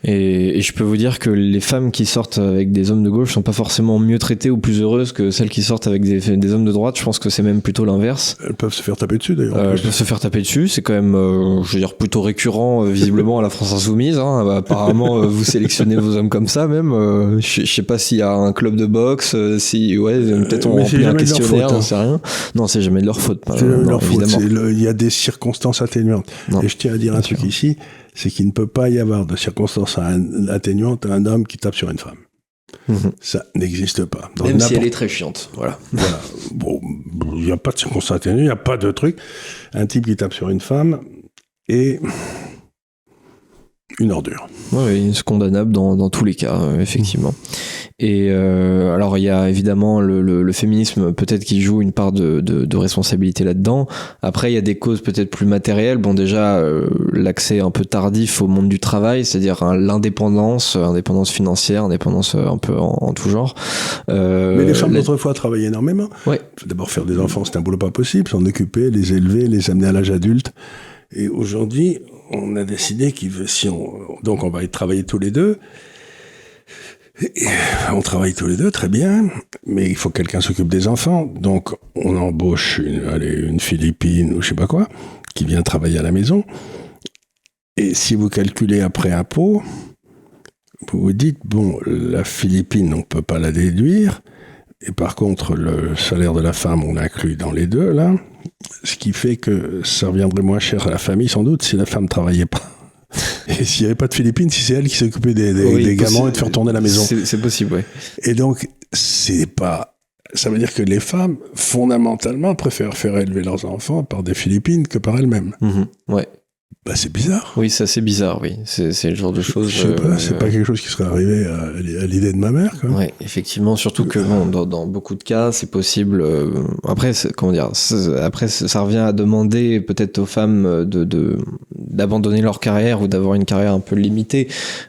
[SPEAKER 1] Et je peux vous dire que les femmes qui sortent avec des hommes de gauche sont pas forcément mieux traitées ou plus heureuses que celles qui sortent avec des hommes de droite. Je pense que c'est même plutôt l'inverse.
[SPEAKER 2] Elles peuvent se faire taper dessus d'ailleurs.
[SPEAKER 1] Elles peuvent se faire taper dessus. C'est quand même, je veux dire, plutôt récurrent visiblement à la France Insoumise. Apparemment, vous sélectionnez vos hommes comme ça même. Je sais pas s'il y a un club de boxe, peut-être on remplit un questionnaire, j'en sais rien. Non, c'est jamais de leur faute.
[SPEAKER 2] C'est jamais de leur faute. Il y a des circonstances atténuantes. Non. Et je tiens à dire un truc ici, c'est qu'il ne peut pas y avoir de circonstances atténuantes à un homme qui tape sur une femme. Ça n'existe pas.
[SPEAKER 1] Même si elle est très chiante. Voilà.
[SPEAKER 2] Bon, il n'y a pas de circonstances atténuantes, il n'y a pas de truc. Un type qui tape sur une femme est une ordure.
[SPEAKER 1] Oui, c'est condamnable dans tous les cas, effectivement. Et alors il y a évidemment le féminisme peut-être qui joue une part de responsabilité là-dedans. Après il y a des causes peut-être plus matérielles. Bon, déjà l'accès un peu tardif au monde du travail, c'est-à-dire l'indépendance financière, indépendance un peu en tout genre.
[SPEAKER 2] Mais les femmes d'autrefois travaillaient énormément.
[SPEAKER 1] Ouais.
[SPEAKER 2] D'abord faire des enfants, c'est un boulot pas possible, s'en occuper, les élever, les amener à l'âge adulte. Et aujourd'hui, on a décidé donc on va y travailler tous les deux. Et on travaille tous les deux, très bien, mais il faut que quelqu'un s'occupe des enfants. Donc on embauche une Philippine ou je sais pas quoi, qui vient travailler à la maison. Et si vous calculez après impôt, vous vous dites, bon, la Philippine, on peut pas la déduire. Et par contre, le salaire de la femme, on l'inclut dans les deux, là. Ce qui fait que ça reviendrait moins cher à la famille, sans doute, si la femme travaillait pas. Et s'il n'y avait pas de Philippines, si c'est elle qui s'occupait des gamins et de faire tourner la maison.
[SPEAKER 1] C'est possible, oui.
[SPEAKER 2] Et donc, ça veut dire que les femmes, fondamentalement, préfèrent faire élever leurs enfants par des Philippines que par elles-mêmes.
[SPEAKER 1] Ouais.
[SPEAKER 2] C'est bizarre.
[SPEAKER 1] Oui, c'est assez bizarre, oui. C'est le genre de choses...
[SPEAKER 2] Je sais pas, c'est pas quelque chose qui serait arrivé à l'idée de ma mère, quoi.
[SPEAKER 1] Oui, effectivement, surtout que dans beaucoup de cas, c'est possible... Après, après, ça revient à demander peut-être aux femmes d'abandonner leur carrière ou d'avoir une carrière un peu limitée.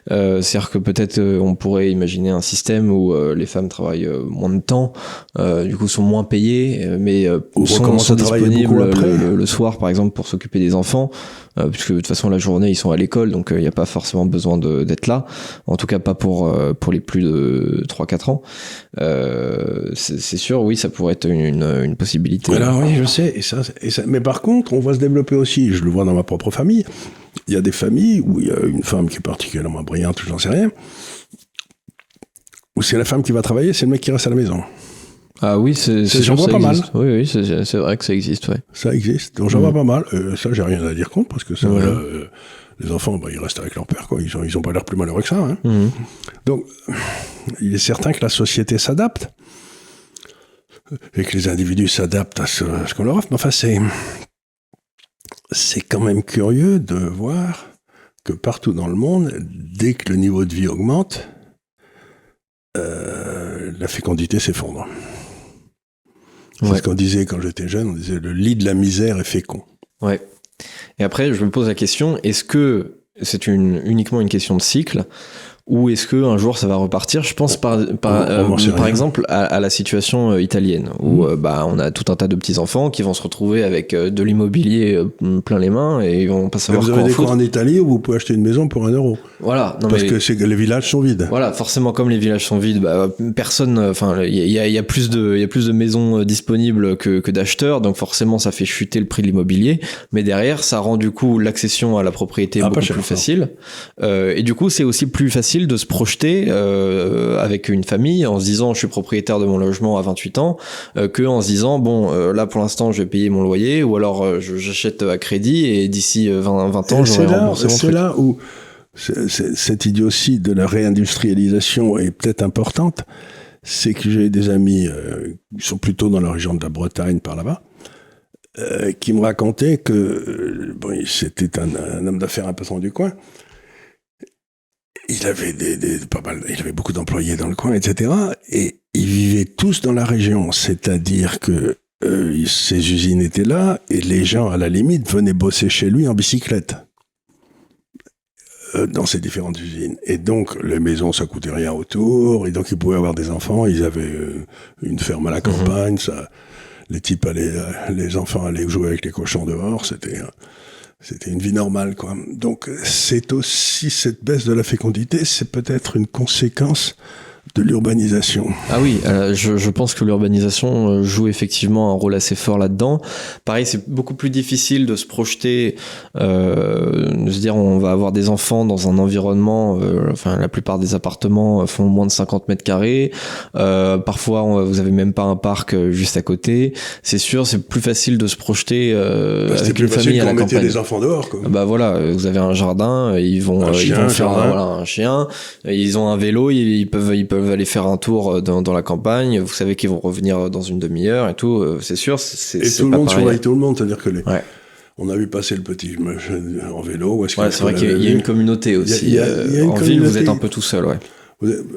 [SPEAKER 1] C'est-à-dire que peut-être on pourrait imaginer un système où les femmes travaillent moins de temps, du coup sont moins payées, mais sont disponibles le soir, par exemple, pour s'occuper des enfants. Puisque de toute façon la journée ils sont à l'école, donc il n'y a pas forcément besoin d'être là, en tout cas pas pour les plus de 3-4 ans. C'est sûr, oui, ça pourrait être une possibilité.
[SPEAKER 2] Alors oui, je sais, et ça, mais par contre on voit se développer aussi, je le vois dans ma propre famille, il y a des familles où il y a une femme qui est particulièrement brillante, j'en sais rien, où c'est la femme qui va travailler, c'est le mec qui reste à la maison.
[SPEAKER 1] Ah oui,
[SPEAKER 2] j'en vois pas mal.
[SPEAKER 1] Oui, c'est vrai que ça existe, ouais.
[SPEAKER 2] Ça existe, donc j'en vois pas mal. Ça, j'ai rien à dire contre, parce que ça, les enfants, ils restent avec leur père, quoi. Ils ont pas l'air plus malheureux que ça, hein. Donc, il est certain que la société s'adapte, et que les individus s'adaptent à ce qu'on leur offre, mais enfin, c'est quand même curieux de voir que partout dans le monde, dès que le niveau de vie augmente, la fécondité s'effondre. C'est ce qu'on disait quand j'étais jeune, on disait le lit de la misère est fécond.
[SPEAKER 1] Ouais. Et après, je me pose la question, est-ce que c'est uniquement une question de cycle, ou est-ce que un jour ça va repartir? Je pense par exemple à la situation italienne où on a tout un tas de petits enfants qui vont se retrouver avec de l'immobilier plein les mains et ils vont pas savoir quoi en foutre.
[SPEAKER 2] Vous avez des coins en Italie où vous pouvez acheter une maison pour 1 euro.
[SPEAKER 1] Voilà.
[SPEAKER 2] Parce que les villages sont vides.
[SPEAKER 1] Voilà, forcément comme les villages sont vides, personne, enfin il y a plus de maisons disponibles que d'acheteurs, donc forcément ça fait chuter le prix de l'immobilier, mais derrière ça rend du coup l'accession à la propriété beaucoup plus facile. Et du coup c'est aussi plus facile de se projeter avec une famille en se disant je suis propriétaire de mon logement à 28 ans que en se disant là pour l'instant je vais payer mon loyer ou alors j'achète à crédit et d'ici 20 ans j'aurai remboursé mon truc.
[SPEAKER 2] C'est là où cette idiotie de la réindustrialisation est peut-être importante. C'est que j'ai des amis qui sont plutôt dans la région de la Bretagne par là-bas qui me racontaient que c'était un homme d'affaires, un patron du coin. Il avait il avait beaucoup d'employés dans le coin, etc. Et ils vivaient tous dans la région, c'est-à-dire que ces usines étaient là et les gens, à la limite, venaient bosser chez lui en bicyclette dans ces différentes usines. Et donc, les maisons, ça coûtait rien autour, et donc ils pouvaient avoir des enfants. Ils avaient une ferme à la campagne, les enfants allaient jouer avec les cochons dehors, c'était une vie normale, quoi. Donc, c'est aussi cette baisse de la fécondité, c'est peut-être une conséquence de l'urbanisation.
[SPEAKER 1] Ah oui, je pense que l'urbanisation joue effectivement un rôle assez fort là-dedans. Pareil, c'est beaucoup plus difficile de se projeter, de se dire on va avoir des enfants dans un environnement, la plupart des appartements font moins de 50 mètres carrés, parfois vous avez même pas un parc juste à côté. C'est sûr, c'est plus facile de se projeter avec une famille à la campagne.
[SPEAKER 2] Des enfants dehors, quoi.
[SPEAKER 1] Vous avez un jardin, ils vont faire un chien, ils ont un vélo, ils peuvent aller faire un tour dans la campagne, vous savez qu'ils vont revenir dans une demi-heure et tout, c'est sûr, c'est
[SPEAKER 2] tout le monde surveille tout le monde, c'est-à-dire que on a vu passer le petit en vélo.
[SPEAKER 1] C'est vrai qu'il y a une communauté aussi. En ville, vous êtes un peu tout seul,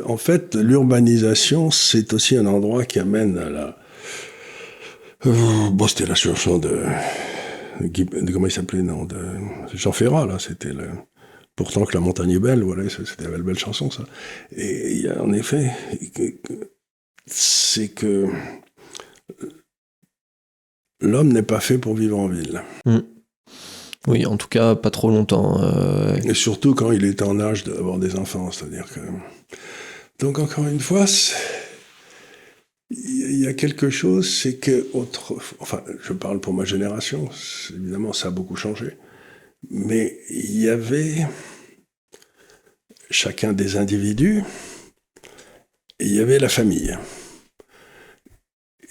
[SPEAKER 2] En fait, l'urbanisation, c'est aussi un endroit qui amène à la... c'était la chanson de comment il s'appelait, de Jean Ferrat, là, c'était le... Pourtant que la montagne est belle, voilà, c'était une belle chanson, ça. Et il y a en effet, c'est que l'homme n'est pas fait pour vivre en ville.
[SPEAKER 1] Oui, en tout cas, pas trop longtemps.
[SPEAKER 2] Et surtout quand il est en âge d'avoir des enfants, c'est-à-dire que... Donc encore une fois, il y a quelque chose, c'est que... je parle pour ma génération, évidemment ça a beaucoup changé. Mais il y avait chacun des individus et il y avait la famille.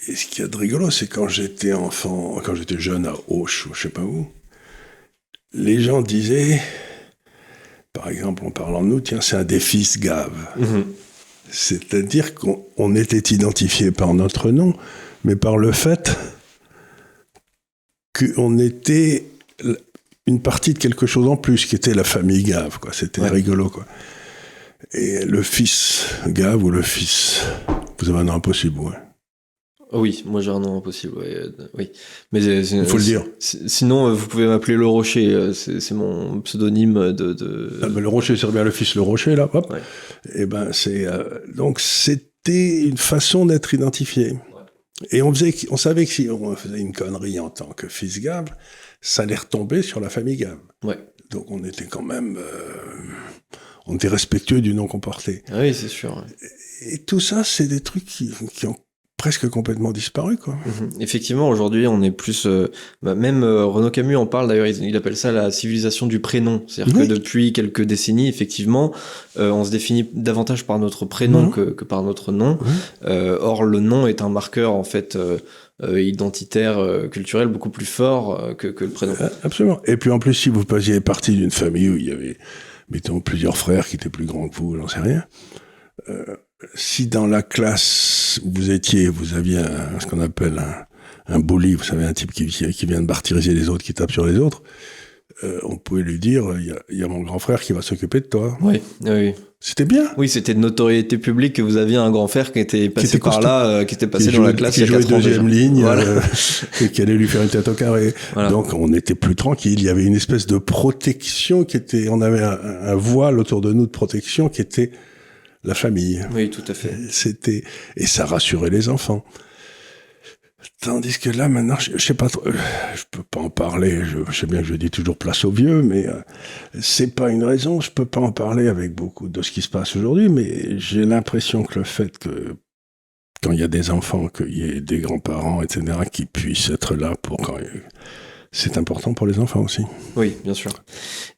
[SPEAKER 2] Et ce qu'il y a de rigolo, c'est quand j'étais jeune à Auch ou je sais pas où, les gens disaient, par exemple en parlant de nous, tiens, c'est un des fils Gave. C'est-à-dire qu'on était identifié par notre nom, mais par le fait qu'on était une partie de quelque chose en plus, qui était la famille Gave, quoi. C'était rigolo, quoi. Et le fils Gave ou le fils... Vous avez un nom impossible,
[SPEAKER 1] Oui, moi j'ai un nom impossible, oui. Mais
[SPEAKER 2] il faut le dire.
[SPEAKER 1] Sinon, vous pouvez m'appeler Le Rocher, c'est mon pseudonyme de...
[SPEAKER 2] Ah, Le Rocher, c'est bien le fils Le Rocher, là, hop. Et donc c'était une façon d'être identifié. Et on savait que si on faisait une connerie en tant que fils Gave, ça allait retomber sur la famille Gave. Donc on était quand même... on était respectueux du nom qu'on portait.
[SPEAKER 1] Ah oui, c'est sûr.
[SPEAKER 2] Et tout ça, c'est des trucs qui ont presque complètement disparu, quoi.
[SPEAKER 1] Effectivement, aujourd'hui, on est plus... même Renaud Camus en parle, d'ailleurs, il appelle ça la civilisation du prénom. C'est-à-dire que depuis quelques décennies, effectivement, on se définit davantage par notre prénom que par notre nom. Or, le nom est un marqueur, en fait... identitaire, culturel, beaucoup plus fort que le prénom.
[SPEAKER 2] Absolument. Et puis en plus, si vous faisiez partie d'une famille où il y avait, mettons, plusieurs frères qui étaient plus grands que vous, j'en sais rien, si dans la classe où vous aviez ce qu'on appelle un bully, vous savez, un type qui vient de martyriser les autres, qui tape sur les autres, on pouvait lui dire, il y a mon grand frère qui va s'occuper de toi.
[SPEAKER 1] Oui, oui.
[SPEAKER 2] C'était bien.
[SPEAKER 1] Oui, c'était de notoriété publique que vous aviez un grand frère qui était passé par là, qui était passé dans la classe il y a 4 ans.
[SPEAKER 2] Qui jouait deuxième ligne, et qui allait lui faire une tête au carré. Voilà. Donc, on était plus tranquille. Il y avait une espèce de protection on avait un voile autour de nous de protection qui était la famille.
[SPEAKER 1] Oui, tout à fait.
[SPEAKER 2] Et ça rassurait les enfants. Tandis que là, maintenant, je sais pas trop, je peux pas en parler, je sais bien que je dis toujours place aux vieux, mais c'est pas une raison, je peux pas en parler avec beaucoup de ce qui se passe aujourd'hui, mais j'ai l'impression que le fait que, quand il y a des enfants, qu'il y ait des grands-parents, etc., qui puissent être là c'est important pour les enfants aussi.
[SPEAKER 1] Oui, bien sûr.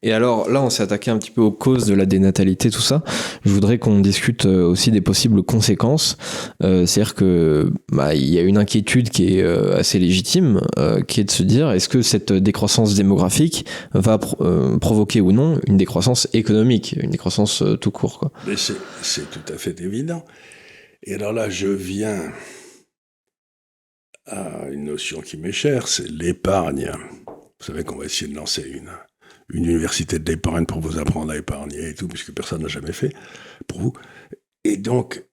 [SPEAKER 1] Et alors, là, on s'est attaqué un petit peu aux causes de la dénatalité, tout ça. Je voudrais qu'on discute aussi des possibles conséquences. C'est-à-dire que il y a une inquiétude qui est assez légitime, qui est de se dire, est-ce que cette décroissance démographique va provoquer ou non une décroissance économique, une décroissance tout court, quoi.
[SPEAKER 2] Mais c'est tout à fait évident. Et alors là, je viens à une notion qui m'est chère, c'est l'épargne. Vous savez qu'on va essayer de lancer une université de l'épargne pour vous apprendre à épargner et tout, puisque personne n'a jamais fait pour vous. Et donc,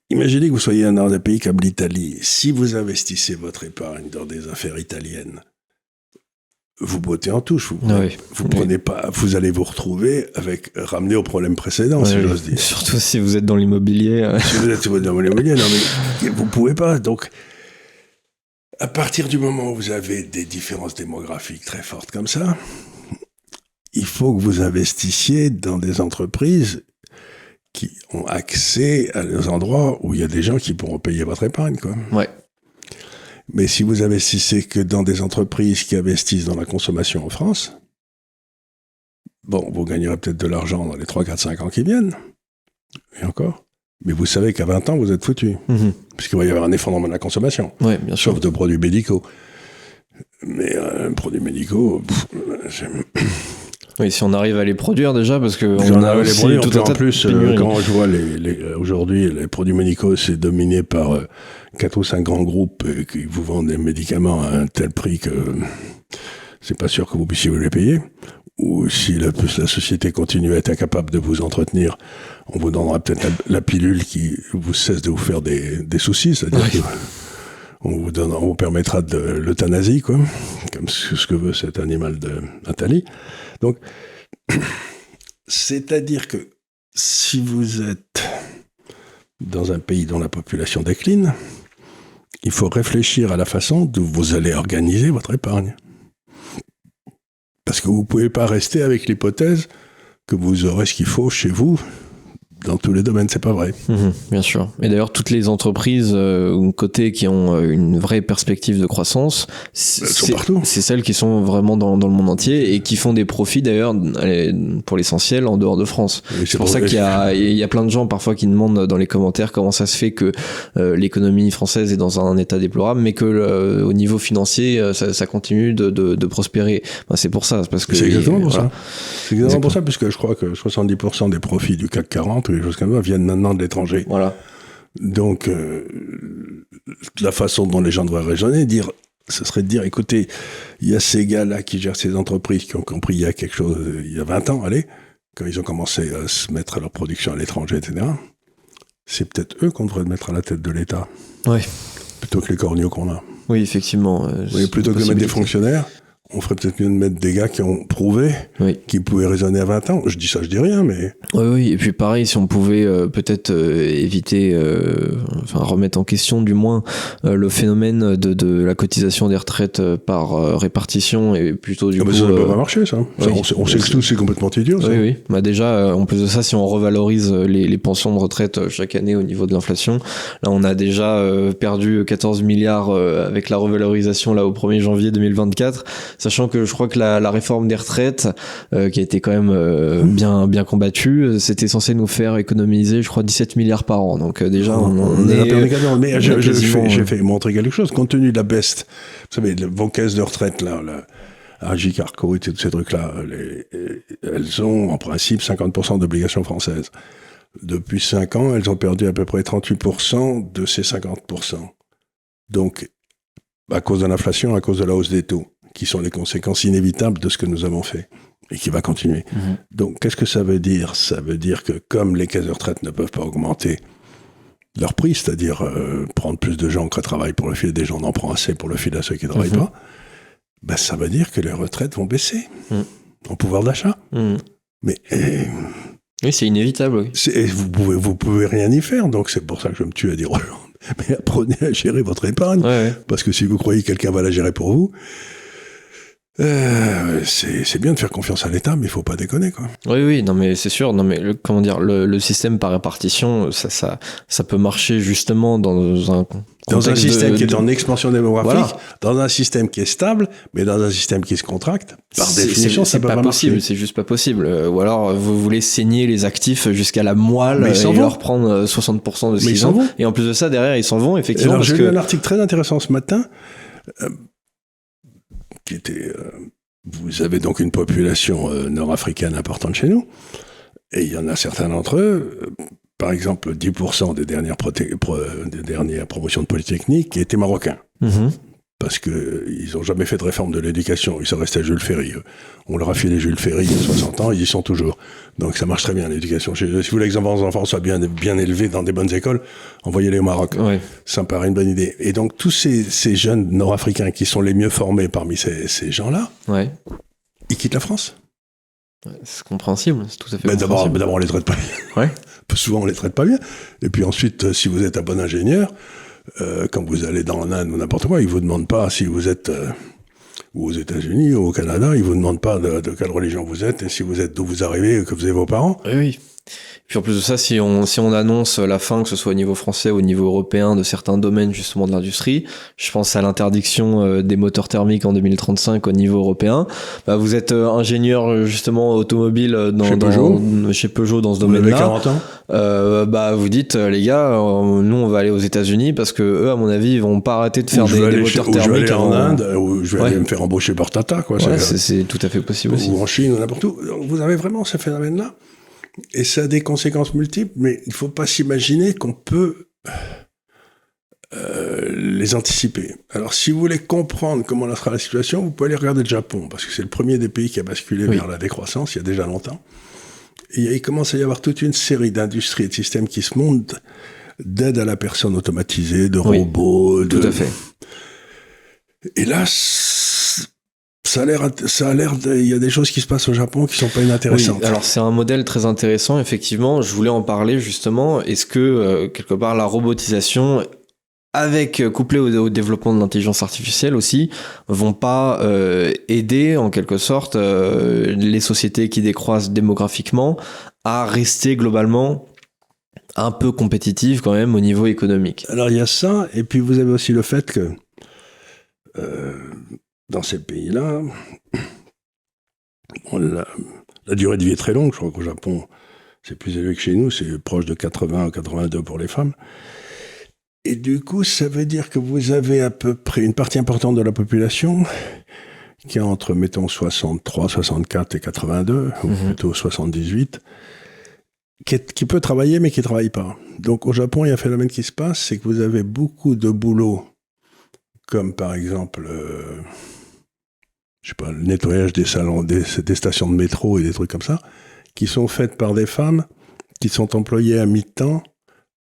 [SPEAKER 2] imaginez que vous soyez dans un pays comme l'Italie. Si vous investissez votre épargne dans des affaires italiennes, vous bottez en touche. Vous prenez pas, vous allez vous retrouver ramené au problème précédent, si j'ose dire.
[SPEAKER 1] Surtout si vous êtes dans l'immobilier.
[SPEAKER 2] Si vous êtes dans l'immobilier, non mais vous pouvez pas. Donc, à partir du moment où vous avez des différences démographiques très fortes comme ça, il faut que vous investissiez dans des entreprises qui ont accès à des endroits où il y a des gens qui pourront payer votre épargne, quoi.
[SPEAKER 1] Ouais.
[SPEAKER 2] Mais si vous investissez que dans des entreprises qui investissent dans la consommation en France, bon, vous gagnerez peut-être de l'argent dans les 3, 4, 5 ans qui viennent. Et encore. Mais vous savez qu'à 20 ans, vous êtes foutu. Puisqu'il va y avoir un effondrement de la consommation.
[SPEAKER 1] Oui, bien sûr.
[SPEAKER 2] Sauf de produits médicaux. Mais produits médicaux...
[SPEAKER 1] Oui, si on arrive à les produire déjà, parce que
[SPEAKER 2] on a les produire, tout en plus, quand je vois aujourd'hui, les produits médicaux, c'est dominé par 4 ou 5 grands groupes qui vous vendent des médicaments à un tel prix que c'est pas sûr que vous puissiez vous les payer. Ou si la société continue à être incapable de vous entretenir, on vous donnera peut-être la pilule qui vous cesse de vous faire des soucis, c'est-à-dire qu'on vous permettra de l'euthanasie, quoi, comme ce que veut cet animal de Nathalie. Donc, c'est-à-dire que si vous êtes dans un pays dont la population décline, il faut réfléchir à la façon dont vous allez organiser votre épargne. Parce que vous ne pouvez pas rester avec l'hypothèse que vous aurez ce qu'il faut chez vous dans tous les domaines, c'est pas vrai.
[SPEAKER 1] Bien sûr. Et d'ailleurs, toutes les entreprises cotées qui ont une vraie perspective de croissance, c'est celles qui sont vraiment dans le monde entier et qui font des profits d'ailleurs, pour l'essentiel, en dehors de France. C'est pour ça qu'il y a plein de gens parfois qui demandent dans les commentaires comment ça se fait que l'économie française est dans un état déplorable, mais que au niveau financier, ça continue de prospérer. C'est pour ça. Parce que
[SPEAKER 2] c'est exactement pour ça. C'est exactement pour ça, puisque je crois que 70% des profits du CAC 40 les choses comme ça viennent maintenant de l'étranger.
[SPEAKER 1] Voilà.
[SPEAKER 2] Donc, la façon dont les gens devraient raisonner, ce serait de dire, écoutez, il y a ces gars-là qui gèrent ces entreprises qui ont compris il y a 20 ans, quand ils ont commencé à se mettre à leur production à l'étranger, etc. C'est peut-être eux qu'on devrait mettre à la tête de l'État.
[SPEAKER 1] Oui.
[SPEAKER 2] Plutôt que les corneaux qu'on a.
[SPEAKER 1] Oui, effectivement.
[SPEAKER 2] Plutôt que de mettre des fonctionnaires, on ferait peut-être mieux de mettre des gars qui ont prouvé qu'ils pouvaient raisonner à 20 ans. Je dis ça, je dis rien, mais...
[SPEAKER 1] Oui, et puis pareil, si on pouvait peut-être éviter, remettre en question du moins le phénomène de la cotisation des retraites par répartition, et plutôt du coup...
[SPEAKER 2] Ça ne peut pas marcher, ça. On sait que tout, c'est complètement idiot, ça.
[SPEAKER 1] Oui. Déjà, en plus de ça, si on revalorise les pensions de retraite chaque année au niveau de l'inflation, là, on a déjà perdu 14 milliards avec la revalorisation là au 1er janvier 2024, sachant que je crois que la réforme des retraites, qui a été quand même bien combattue, c'était censé nous faire économiser, je crois, 17 milliards par an. Donc déjà, on est...
[SPEAKER 2] Mais j'ai fait montrer quelque chose, compte tenu de la baisse. Vous savez, vos caisses de retraite, là, AJ Carco et tous ces trucs-là, elles ont en principe 50% d'obligations françaises. Depuis 5 ans, elles ont perdu à peu près 38% de ces 50%. Donc, à cause de l'inflation, à cause de la hausse des taux, qui sont les conséquences inévitables de ce que nous avons fait et qui va continuer. Donc, qu'est-ce que ça veut dire ? Ça veut dire que comme les caisses de retraite ne peuvent pas augmenter leur prix, c'est-à-dire prendre plus de gens qui travaillent pour le filer des gens, on en prend assez pour le filer à ceux qui ne travaillent pas, ben, ça veut dire que les retraites vont baisser en pouvoir d'achat. Mais
[SPEAKER 1] oui, c'est inévitable. Oui.
[SPEAKER 2] Vous pouvez rien y faire, donc c'est pour ça que je me tue à dire aux gens, mais apprenez à gérer votre épargne, parce que si vous croyez que quelqu'un va la gérer pour vous, c'est bien de faire confiance à l'État, mais il faut pas déconner, quoi.
[SPEAKER 1] Oui, non, mais c'est sûr. Non, mais le système par répartition, ça peut marcher justement dans un
[SPEAKER 2] système qui est en expansion démographique, dans un système qui est stable, mais dans un système qui se contracte. Par définition, ça peut pas
[SPEAKER 1] possible.
[SPEAKER 2] marcher.
[SPEAKER 1] C'est juste pas possible. Ou alors, vous voulez saigner les actifs jusqu'à la moelle et leur prendre 60% de ce qu'ils ont. Et en plus de ça, derrière, ils s'en vont, effectivement.
[SPEAKER 2] Alors, j'ai lu un article très intéressant ce matin. Qui était, vous avez donc une population nord-africaine importante chez nous, et il y en a certains d'entre eux, par exemple 10% des dernières promotions de Polytechnique, qui étaient marocains. Parce qu'ils n'ont jamais fait de réforme de l'éducation, ils sont restés à Jules Ferry. On leur a filé Jules Ferry il y a 60 ans, ils y sont toujours. Donc ça marche très bien l'éducation chez eux. Si vous voulez que vos enfants soient bien élevés dans des bonnes écoles, envoyez-les au Maroc. Ça me paraît une bonne idée. Et donc tous ces jeunes nord-africains qui sont les mieux formés parmi ces gens-là, ils quittent la France.
[SPEAKER 1] C'est compréhensible, c'est tout à fait compréhensible.
[SPEAKER 2] D'abord on les traite pas bien. Souvent on les traite pas bien. Et puis ensuite, si vous êtes un bon ingénieur, quand vous allez dans l'Inde ou n'importe quoi, ils vous demandent pas si vous êtes ou aux États-Unis ou au Canada, ils vous demandent pas de quelle religion vous êtes et si vous êtes d'où vous arrivez, que vous avez vos parents.
[SPEAKER 1] Oui. Puis en plus de ça, si on annonce la fin, que ce soit au niveau français ou au niveau européen, de certains domaines justement de l'industrie, je pense à l'interdiction des moteurs thermiques en 2035 au niveau européen. Bah, vous êtes ingénieur justement automobile chez Peugeot dans ce domaine-là.
[SPEAKER 2] Vous avez 40 ans.
[SPEAKER 1] Bah vous dites les gars, nous on va aller aux États-Unis parce que eux à mon avis ils vont pas arrêter de faire des moteurs thermiques.
[SPEAKER 2] Je vais aller en Inde, ou je vais aller me faire embaucher par Tata, quoi.
[SPEAKER 1] C'est tout à fait possible aussi.
[SPEAKER 2] Ou en Chine ou n'importe où. Donc, vous avez vraiment ce phénomène-là. Et ça a des conséquences multiples, mais il ne faut pas s'imaginer qu'on peut les anticiper. Alors, si vous voulez comprendre comment sera la situation, vous pouvez aller regarder le Japon, parce que c'est le premier des pays qui a basculé vers la décroissance il y a déjà longtemps. Et il commence à y avoir toute une série d'industries et de systèmes qui se montent d'aide à la personne automatisée, de robots.
[SPEAKER 1] Tout à fait.
[SPEAKER 2] Et là, ça a l'air il y a des choses qui se passent au Japon qui sont pas inintéressantes.
[SPEAKER 1] Oui, alors c'est un modèle très intéressant, effectivement. Je voulais en parler justement. Est-ce que quelque part la robotisation, couplée au développement de l'intelligence artificielle aussi, vont pas aider en quelque sorte les sociétés qui décroissent démographiquement à rester globalement un peu compétitives quand même au niveau économique?
[SPEAKER 2] Alors il y a ça, et puis vous avez aussi le fait que dans ces pays-là, la durée de vie est très longue. Je crois qu'au Japon, c'est plus élevé que chez nous, c'est proche de 80 à 82 pour les femmes. Et du coup, ça veut dire que vous avez à peu près une partie importante de la population qui est entre, mettons, 63, 64 et 82, ou plutôt 78, qui peut travailler mais qui ne travaille pas. Donc au Japon, il y a un phénomène qui se passe, c'est que vous avez beaucoup de boulot, comme par exemple... le nettoyage des salons, des stations de métro et des trucs comme ça, qui sont faites par des femmes qui sont employées à mi-temps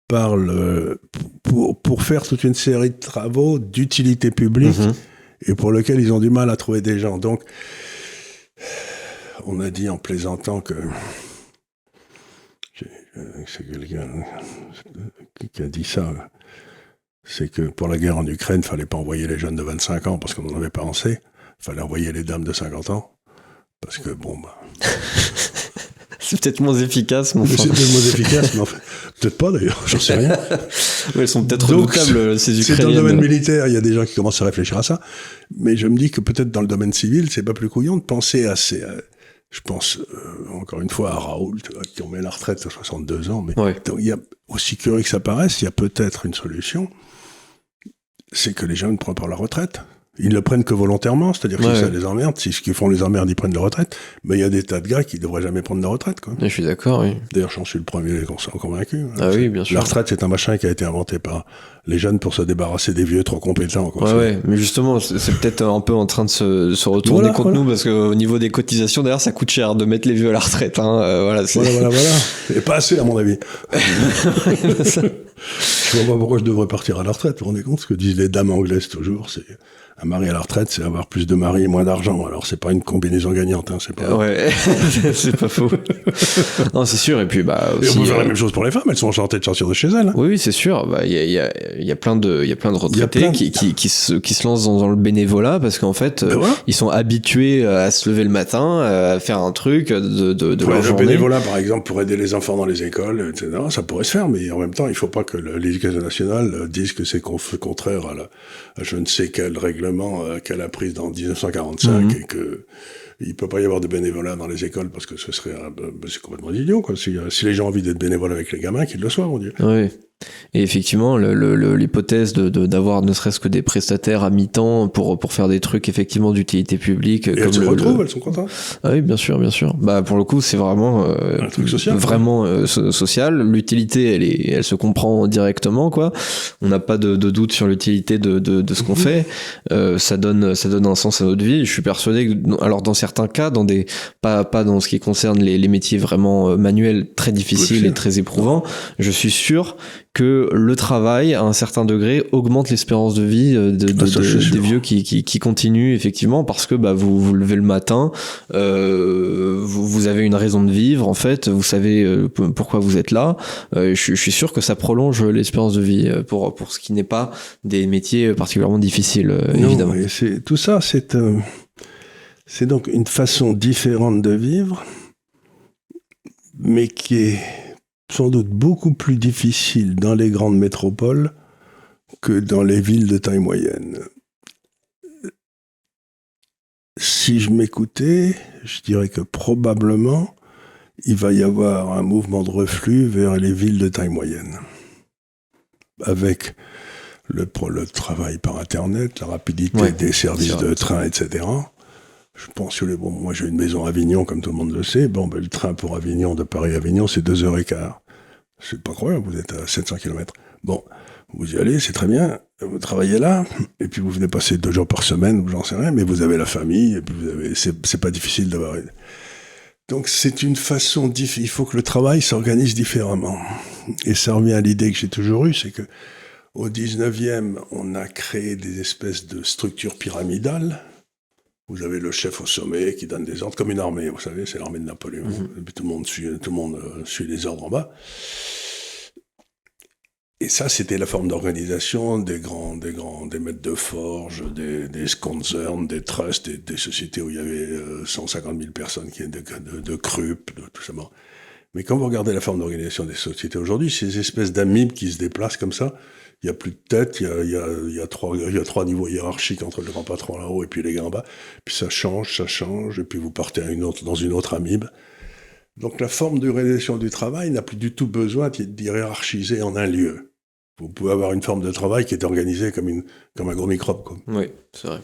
[SPEAKER 2] pour faire toute une série de travaux d'utilité publique et pour lesquels ils ont du mal à trouver des gens. Donc, on a dit en plaisantant que c'est quelqu'un qui a dit ça, c'est que pour la guerre en Ukraine, il ne fallait pas envoyer les jeunes de 25 ans parce qu'on n'en avait pas assez. Il fallait envoyer les dames de 50 ans, parce que
[SPEAKER 1] c'est peut-être moins efficace,
[SPEAKER 2] C'est peut-être moins efficace, mais en fait, peut-être pas d'ailleurs, j'en sais rien.
[SPEAKER 1] Elles sont peut-être redoutables, ces Ukrainiennes.
[SPEAKER 2] C'est dans le domaine militaire, il y a des gens qui commencent à réfléchir à ça, mais je me dis que peut-être dans le domaine civil, c'est pas plus couillon de penser à je pense, encore une fois, à Raoul, qui ont mis la retraite à 62 ans, mais donc, il y a, aussi curieux que ça paraisse, il y a peut-être une solution, c'est que les gens ne prennent pas la retraite. Ils le prennent que volontairement, c'est-à-dire que si ça les emmerde, si ce qu'ils font les emmerdes, ils prennent leur retraite. Mais il y a des tas de gars qui devraient jamais prendre leur retraite, quoi.
[SPEAKER 1] Je suis d'accord, oui.
[SPEAKER 2] D'ailleurs, j'en suis le premier convaincu.
[SPEAKER 1] Ah oui, bien sûr.
[SPEAKER 2] La retraite, c'est un machin qui a été inventé par les jeunes pour se débarrasser des vieux trop compétents, quoi.
[SPEAKER 1] Ouais, mais justement, c'est peut-être un peu en train de se retourner contre nous, parce qu'au niveau des cotisations, d'ailleurs, ça coûte cher de mettre les vieux à la retraite, hein. Voilà.
[SPEAKER 2] Et pas assez, à mon avis. Je vois pas pourquoi je devrais partir à la retraite. Vous vous rendez compte ce que disent les dames anglaises toujours, c'est un mari à la retraite, c'est avoir plus de mari et moins d'argent. Alors c'est pas une combinaison gagnante, hein, c'est pas.
[SPEAKER 1] Ouais, c'est pas faux. Non, c'est sûr. Et puis aussi,
[SPEAKER 2] et on peut faire la même chose pour les femmes. Elles sont enchantées de sortir de chez elles. Hein.
[SPEAKER 1] Oui, c'est sûr. Il y a plein de retraités qui se lancent dans le bénévolat parce qu'en fait, ils sont habitués à se lever le matin, à faire un truc de leur journée.
[SPEAKER 2] Le bénévolat, par exemple, pour aider les enfants dans les écoles, etc. Ça pourrait se faire, mais en même temps, il faut pas que l'éducation nationale dise que c'est contraire à je ne sais quel règlement qu'elle a pris dans 1945 et que il peut pas y avoir de bénévolat dans les écoles parce que ce serait c'est complètement idiot, quoi. Si les gens ont envie d'être bénévoles avec les gamins, qu'ils le soient, mon Dieu.
[SPEAKER 1] Oui. Et effectivement, l'hypothèse d'avoir ne serait-ce que des prestataires à mi-temps pour faire des trucs effectivement d'utilité publique.
[SPEAKER 2] Et comme elles se retrouvent, elles sont contentes.
[SPEAKER 1] Ah oui, bien sûr, bien sûr. Bah pour le coup, c'est vraiment
[SPEAKER 2] un truc social.
[SPEAKER 1] Vraiment social. L'utilité, elle se comprend directement, quoi. On n'a pas de doute sur l'utilité de ce qu'on fait. Ça donne un sens à notre vie. Je suis persuadé que, alors dans certains cas, pas dans ce qui concerne les métiers vraiment manuels très difficiles et très éprouvants, je suis sûr que le travail, à un certain degré, augmente l'espérance de vie des vieux qui continuent, effectivement, parce que vous levez le matin, vous avez une raison de vivre, en fait, vous savez pourquoi vous êtes là. Je suis sûr que ça prolonge l'espérance de vie pour ce qui n'est pas des métiers particulièrement difficiles, évidemment.
[SPEAKER 2] Tout ça, c'est donc une façon différente de vivre, mais qui est sans doute beaucoup plus difficile dans les grandes métropoles que dans les villes de taille moyenne. Si je m'écoutais, je dirais que probablement il va y avoir un mouvement de reflux vers les villes de taille moyenne. Avec le travail par Internet, la rapidité des services de train, etc. Je pense que moi j'ai une maison à Avignon, comme tout le monde le sait. Le train pour Avignon, de Paris à Avignon, c'est 2h15. C'est pas croyable, vous êtes à 700 km. Vous y allez, c'est très bien. Vous travaillez là, et puis vous venez passer 2 jours par semaine, ou j'en sais rien, mais vous avez la famille, et puis c'est pas difficile d'avoir une. Donc c'est une façon différente. Il faut que le travail s'organise différemment. Et ça revient à l'idée que j'ai toujours eue, c'est que au 19e, on a créé des espèces de structures pyramidales. Vous avez le chef au sommet qui donne des ordres, comme une armée, vous savez, c'est l'armée de Napoléon. Et puis tout le monde suit les ordres en bas. Et ça, c'était la forme d'organisation des maîtres de forge, des sconzern, des trusts, des sociétés où il y avait 150 000 personnes de Krupp, de tout ça. Mais quand vous regardez la forme d'organisation des sociétés aujourd'hui, ces espèces d'amibes qui se déplacent comme ça, il n'y a plus de tête, il y a 3 niveaux hiérarchiques entre le grand patron là-haut et puis les gars en bas. Puis ça change, et puis vous partez dans une autre amibe. Donc la forme d'organisation du travail n'a plus du tout besoin d'être hiérarchisée en un lieu. Vous pouvez avoir une forme de travail qui est organisée comme un gros microbe, quoi.
[SPEAKER 1] Oui, c'est vrai.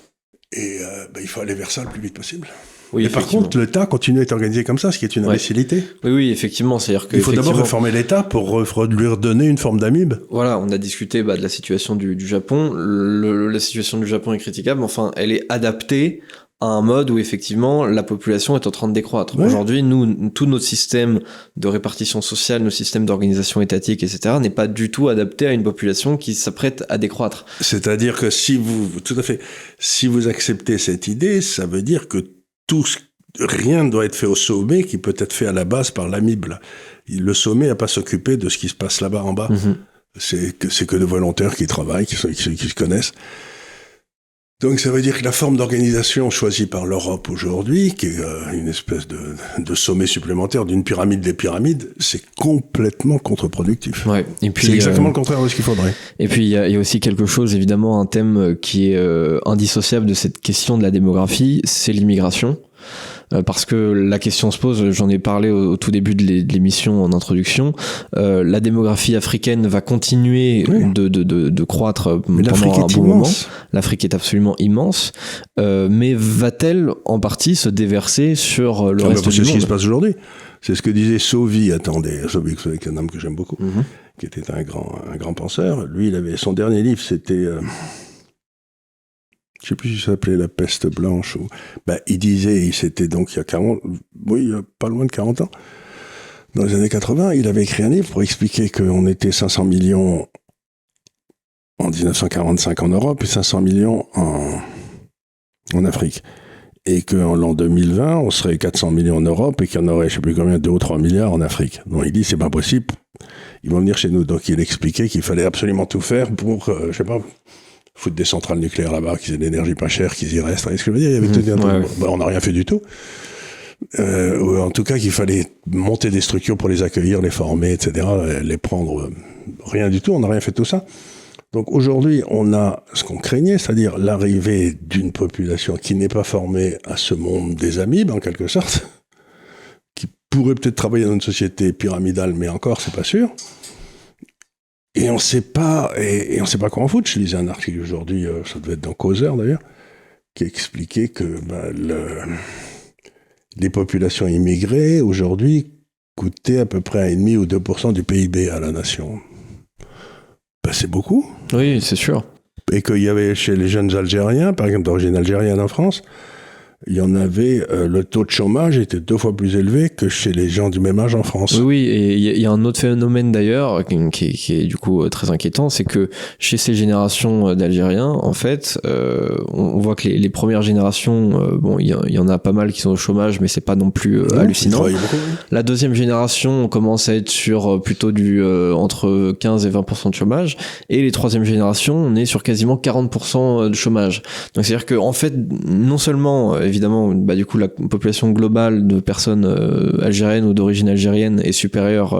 [SPEAKER 2] Et il faut aller vers ça le plus vite possible.
[SPEAKER 1] Oui,
[SPEAKER 2] et par contre, l'État continue à être organisé comme ça, ce qui est une imbécilité.
[SPEAKER 1] Oui, effectivement. C'est-à-dire
[SPEAKER 2] il faut d'abord réformer l'État pour lui redonner une forme d'amibe.
[SPEAKER 1] Voilà, on a discuté de la situation du Japon. La situation du Japon est critiquable, mais enfin, elle est adaptée à un mode où effectivement la population est en train de décroître. Ouais. Aujourd'hui, tout notre système de répartition sociale, nos systèmes d'organisation étatique, etc., n'est pas du tout adapté à une population qui s'apprête à décroître.
[SPEAKER 2] C'est-à-dire que si vous acceptez cette idée, ça veut dire que rien ne doit être fait au sommet qui peut être fait à la base par l'amibe. Le sommet n'a pas à s'occuper de ce qui se passe là-bas en bas. C'est que de volontaires qui travaillent, qui se connaissent. Donc ça veut dire que la forme d'organisation choisie par l'Europe aujourd'hui, qui est une espèce de sommet supplémentaire d'une pyramide des pyramides, c'est complètement contre-productif.
[SPEAKER 1] Ouais. Et puis,
[SPEAKER 2] c'est exactement le contraire de ce qu'il faudrait.
[SPEAKER 1] Et puis il y a aussi quelque chose, évidemment, un thème qui est indissociable de cette question de la démographie, c'est l'immigration. parce que la question se pose, j'en ai parlé au tout début de l'émission en introduction, la démographie africaine va continuer de croître pendant un bon moment. L'Afrique est absolument immense, mais va-t-elle en partie se déverser sur le reste du monde ?
[SPEAKER 2] C'est ce qui se passe aujourd'hui. C'est ce que disait Sauvy, Sauvy, c'est un homme que j'aime beaucoup, qui était un grand penseur. Lui, il avait son dernier livre, c'était... je sais plus si ça s'appelait La peste blanche. Il disait, c'était donc il y a pas loin de 40 ans, dans les années 80, il avait écrit un livre pour expliquer qu'on était 500 millions en 1945 en Europe et 500 millions en Afrique. Et qu'en l'an 2020, on serait 400 millions en Europe et qu'il y en aurait, je sais plus combien, 2 ou 3 milliards en Afrique. Donc il dit, c'est pas possible, ils vont venir chez nous. Donc il expliquait qu'il fallait absolument tout faire pour, foutre des centrales nucléaires là-bas, qu'ils aient de l'énergie pas chère, qu'ils y restent. Vous ce que je veux dire? Il y avait on n'a rien fait du tout. En tout cas, qu'il fallait monter des structures pour les accueillir, les former, etc., les prendre. Rien du tout, on n'a rien fait de tout ça. Donc aujourd'hui, on a ce qu'on craignait, c'est-à-dire l'arrivée d'une population qui n'est pas formée à ce monde des amibes, en quelque sorte, qui pourrait peut-être travailler dans une société pyramidale, mais encore, c'est pas sûr. Et on sait pas, et on sait pas quoi en foutre. Je lisais un article aujourd'hui, ça devait être dans Causeur d'ailleurs, qui expliquait que les populations immigrées aujourd'hui coûtaient à peu près 1,5 ou 2% du PIB à la nation. C'est beaucoup.
[SPEAKER 1] Oui, c'est sûr.
[SPEAKER 2] Et qu'il y avait chez les jeunes Algériens, par exemple d'origine algérienne en France, il y en avait, le taux de chômage était 2 fois plus élevé que chez les gens du même âge en France.
[SPEAKER 1] Oui, et il y a un autre phénomène d'ailleurs qui est du coup très inquiétant, c'est que chez ces générations d'Algériens, en fait, on voit que les premières générations, il y en a pas mal qui sont au chômage, mais c'est pas non plus hallucinant. La deuxième génération, on commence à être sur plutôt entre 15 et 20% de chômage, et les troisième générations, on est sur quasiment 40% de chômage. Donc c'est-à-dire que en fait, non seulement évidemment, du coup, la population globale de personnes algériennes ou d'origine algérienne est supérieure,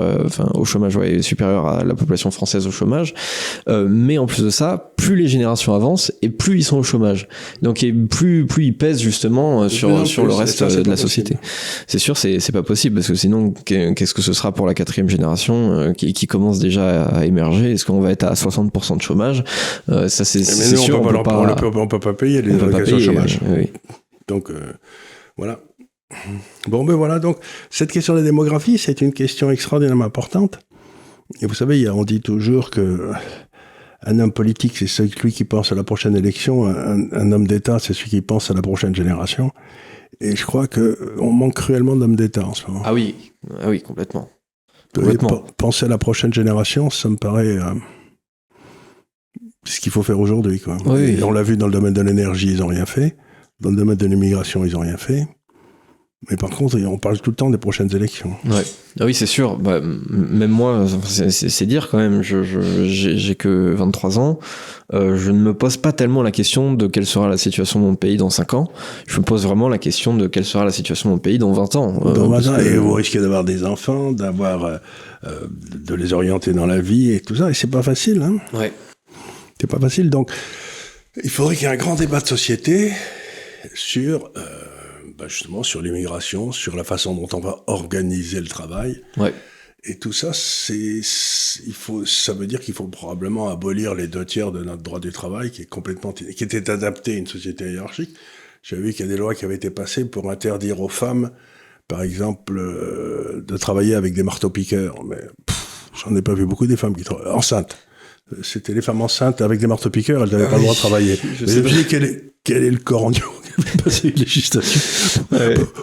[SPEAKER 1] au chômage, est supérieure à la population française au chômage. Mais en plus de ça, plus les générations avancent et plus ils sont au chômage. Donc, plus ils pèsent justement sur le reste de la société. C'est sûr, c'est pas possible parce que sinon, qu'est-ce que ce sera pour la quatrième génération qui commence déjà à émerger? Est-ce qu'on va être à 60% de chômage? Ça, c'est sûr.
[SPEAKER 2] On peut pas payer les allocations de chômage.
[SPEAKER 1] Oui.
[SPEAKER 2] Donc, voilà. Bon, voilà. Donc, cette question de la démographie, c'est une question extraordinairement importante. Et vous savez, on dit toujours que un homme politique, c'est celui qui pense à la prochaine élection. Un homme d'État, c'est celui qui pense à la prochaine génération. Et je crois qu'on manque cruellement d'hommes d'État en ce moment.
[SPEAKER 1] Ah oui, complètement.
[SPEAKER 2] Penser à la prochaine génération, ça me paraît ce qu'il faut faire aujourd'hui, quoi.
[SPEAKER 1] Oui.
[SPEAKER 2] Et on l'a vu dans le domaine de l'énergie, ils n'ont rien fait. Dans le domaine de l'immigration, ils n'ont rien fait. Mais par contre, on parle tout le temps des prochaines élections.
[SPEAKER 1] Ouais. Ah oui, c'est sûr. Même moi, c'est dire quand même. J'ai que 23 ans. Je ne me pose pas tellement la question de quelle sera la situation de mon pays dans 5 ans. Je me pose vraiment la question de quelle sera la situation de mon pays dans 20 ans.
[SPEAKER 2] Dans 20 ans, et vous risquez d'avoir des enfants, de les orienter dans la vie et tout ça. Et c'est pas facile, hein.
[SPEAKER 1] Ouais.
[SPEAKER 2] C'est pas facile. Donc, il faudrait qu'il y ait un grand débat de société sur justement sur l'immigration, sur la façon dont on va organiser le travail.
[SPEAKER 1] Ouais.
[SPEAKER 2] Et tout ça, ça veut dire qu'il faut probablement abolir les 2/3 de notre droit du travail qui était adapté à une société hiérarchique. J'avais vu qu'il y a des lois qui avaient été passées pour interdire aux femmes, par exemple, de travailler avec des marteaux-piqueurs. Mais j'en ai pas vu beaucoup des femmes qui travaillent enceintes. C'était les femmes enceintes avec des marteaux-piqueurs, elles n'avaient pas le droit de travailler. Je me dis quel est le corps qui avait passé une législation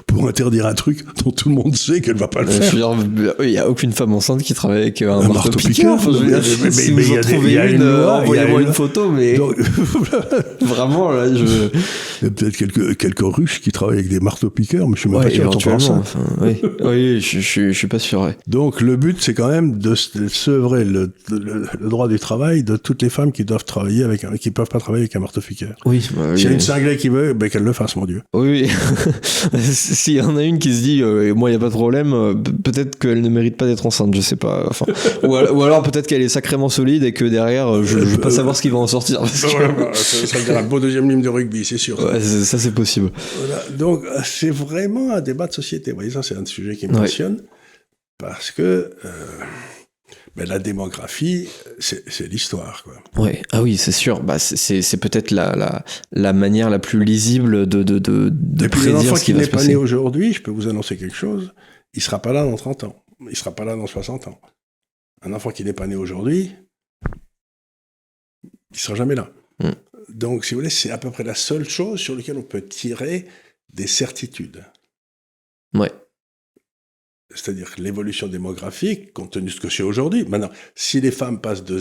[SPEAKER 2] pour interdire un truc dont tout le monde sait qu'elle ne va pas le faire.
[SPEAKER 1] Il n'y a aucune femme enceinte qui travaille avec un marteau-piqueur. Si vous en trouvez une, envoyez-moi une photo, mais vraiment, là, il
[SPEAKER 2] y a peut-être quelques Russes qui travaillent avec des marteaux-piqueurs, mais je suis même pas sûr qu'ils sont enceintes.
[SPEAKER 1] Oui, je suis pas sûr. Ouais.
[SPEAKER 2] Donc, le but, c'est quand même de sevrer le droit du travail de toutes les femmes qui doivent travailler qui peuvent pas travailler avec un marteau-piqueur.
[SPEAKER 1] Oui.
[SPEAKER 2] S'il y a une cinglée qui veut, qu'elle le fasse. fasse, mon Dieu.
[SPEAKER 1] Oui. S'il y en a une qui se dit moi, il n'y a pas de problème, peut-être qu'elle ne mérite pas d'être enceinte, je sais pas. Enfin, ou alors peut-être qu'elle est sacrément solide et que derrière, je ne veux pas savoir ce qui va en sortir.
[SPEAKER 2] Voilà, ça veut dire un beau deuxième ligne de rugby, c'est sûr.
[SPEAKER 1] Ouais, ça, c'est possible.
[SPEAKER 2] Voilà. Donc, c'est vraiment un débat de société. Vous voyez, ça, c'est un sujet qui me passionne. Parce que la démographie, c'est l'histoire, quoi.
[SPEAKER 1] Ouais. Ah oui, c'est sûr. C'est peut-être la manière la plus lisible de prédire ce qui va se passer.
[SPEAKER 2] L'enfant qui n'est pas né aujourd'hui, je peux vous annoncer quelque chose, il sera pas là dans 30 ans. Il sera pas là dans 60 ans. Un enfant qui n'est pas né aujourd'hui, il sera jamais là. Donc, si vous voulez, c'est à peu près la seule chose sur laquelle on peut tirer des certitudes.
[SPEAKER 1] Ouais.
[SPEAKER 2] C'est-à-dire que l'évolution démographique, compte tenu de ce que c'est aujourd'hui. Maintenant, si les femmes passent de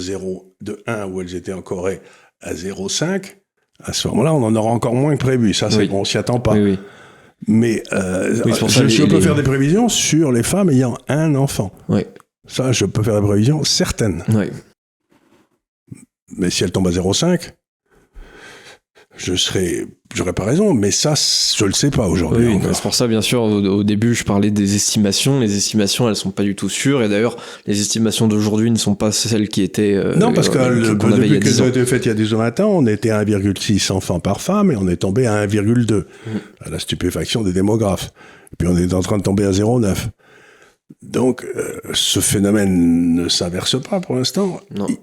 [SPEAKER 2] 1 où elles étaient en Corée à 0,5, à ce moment-là, on en aura encore moins que prévu. Ça, c'est bon, on s'y attend pas.
[SPEAKER 1] Oui.
[SPEAKER 2] Mais je peux faire des prévisions sur les femmes ayant un enfant.
[SPEAKER 1] Oui.
[SPEAKER 2] Ça, je peux faire des prévisions certaines.
[SPEAKER 1] Oui.
[SPEAKER 2] Mais si elles tombent à 0,5, j'aurais pas raison, mais ça, je le sais pas aujourd'hui.
[SPEAKER 1] Oui, c'est pour ça, bien sûr, au début, je parlais des estimations. Les estimations, elles sont pas du tout sûres. Et d'ailleurs, les estimations d'aujourd'hui ne sont pas celles qui étaient.
[SPEAKER 2] Non, parce que depuis qu'elles ont été faites il y a 10 ou 20 ans, on était à 1,6 enfants par femme et on est tombé à 1,2. À la stupéfaction des démographes. Et puis on est en train de tomber à 0,9. Donc, ce phénomène ne s'inverse pas pour l'instant.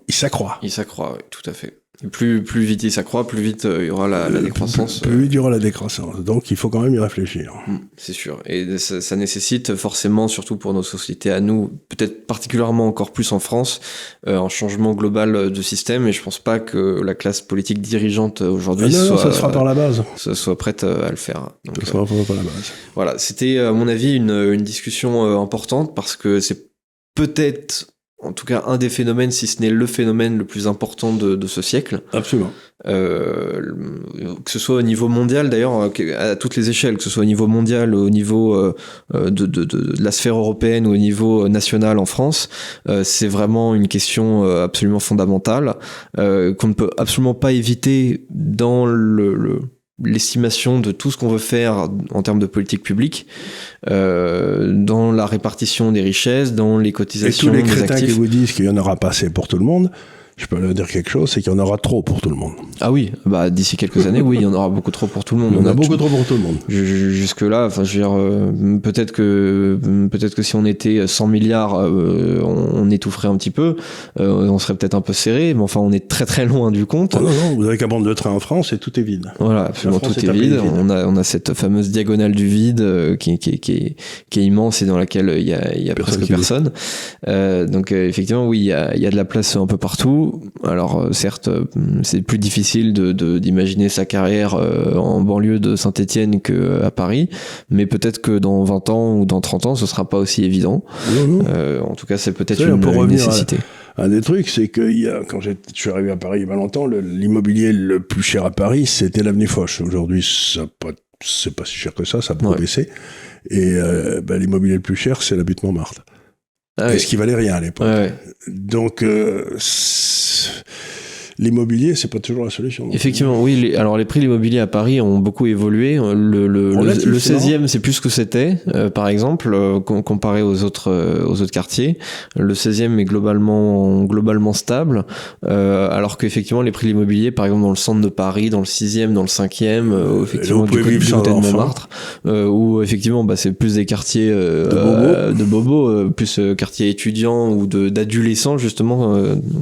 [SPEAKER 2] Il s'accroît.
[SPEAKER 1] Il s'accroît, oui, tout à fait. Et plus vite il s'accroît, plus vite il y aura la décroissance.
[SPEAKER 2] Plus vite il y aura la décroissance. Donc, il faut quand même y réfléchir.
[SPEAKER 1] C'est sûr. Et ça nécessite forcément, surtout pour nos sociétés à nous, peut-être particulièrement encore plus en France, un changement global de système. Et je pense pas que la classe politique dirigeante aujourd'hui
[SPEAKER 2] ça se fera par la base.
[SPEAKER 1] soit prête à le faire. Donc,
[SPEAKER 2] ça se fera par la base.
[SPEAKER 1] Voilà, c'était à mon avis une discussion importante parce que c'est peut-être, en tout cas, un des phénomènes, si ce n'est le phénomène le plus important de ce siècle.
[SPEAKER 2] Absolument.
[SPEAKER 1] Que ce soit au niveau mondial, d'ailleurs, à toutes les échelles, que ce soit au niveau mondial, au niveau de la sphère européenne ou au niveau national en France, c'est vraiment une question absolument fondamentale qu'on ne peut absolument pas éviter dans l'estimation de tout ce qu'on veut faire en termes de politique publique, dans la répartition des richesses, dans les cotisations des actifs.
[SPEAKER 2] Et tous les crétins qui vous disent qu'il n'y en aura pas assez pour tout le monde, je peux leur dire quelque chose, c'est qu'il y en aura trop pour tout le monde.
[SPEAKER 1] Ah oui, d'ici quelques années, oui, il y en aura beaucoup trop pour tout le monde.
[SPEAKER 2] Il y en a beaucoup trop pour tout le monde.
[SPEAKER 1] Jusque-là, enfin, je veux dire, peut-être que si on était 100 milliards, on étoufferait un petit peu, on serait peut-être un peu serré, mais enfin, on est très très loin du compte.
[SPEAKER 2] Non, vous avez qu'à prendre le train en France et tout est vide.
[SPEAKER 1] Voilà, absolument, tout est vide. On a cette fameuse diagonale du vide qui est immense et dans laquelle il y a presque personne. Donc, effectivement, oui, il y a de la place un peu partout. Alors certes, c'est plus difficile d'imaginer sa carrière en banlieue de Saint-Étienne qu'à Paris, mais peut-être que dans 20 ans ou dans 30 ans, ce sera pas aussi évident. En tout cas, c'est peut-être une nécessité.
[SPEAKER 2] Un des trucs, c'est que quand je suis arrivé à Paris il y a pas longtemps, l'immobilier le plus cher à Paris, c'était l'avenue Foch. Aujourd'hui, c'est pas si cher que ça a beaucoup baissé. Et l'immobilier le plus cher, c'est la butte Montmartre. Ce qui valait rien à l'époque. Donc, l'immobilier, c'est pas toujours la solution.
[SPEAKER 1] Effectivement, oui. Alors, les prix de l'immobilier à Paris ont beaucoup évolué. Le 16e, c'est plus ce que c'était, par exemple, comparé aux autres quartiers. Le 16e est globalement stable, alors qu'effectivement, les prix de l'immobilier, par exemple, dans le centre de Paris, dans le 6e, dans le 5e, effectivement, du côté de Montmartre, où effectivement, c'est plus des quartiers de bobos, plus quartiers étudiants ou d'adolescents, justement,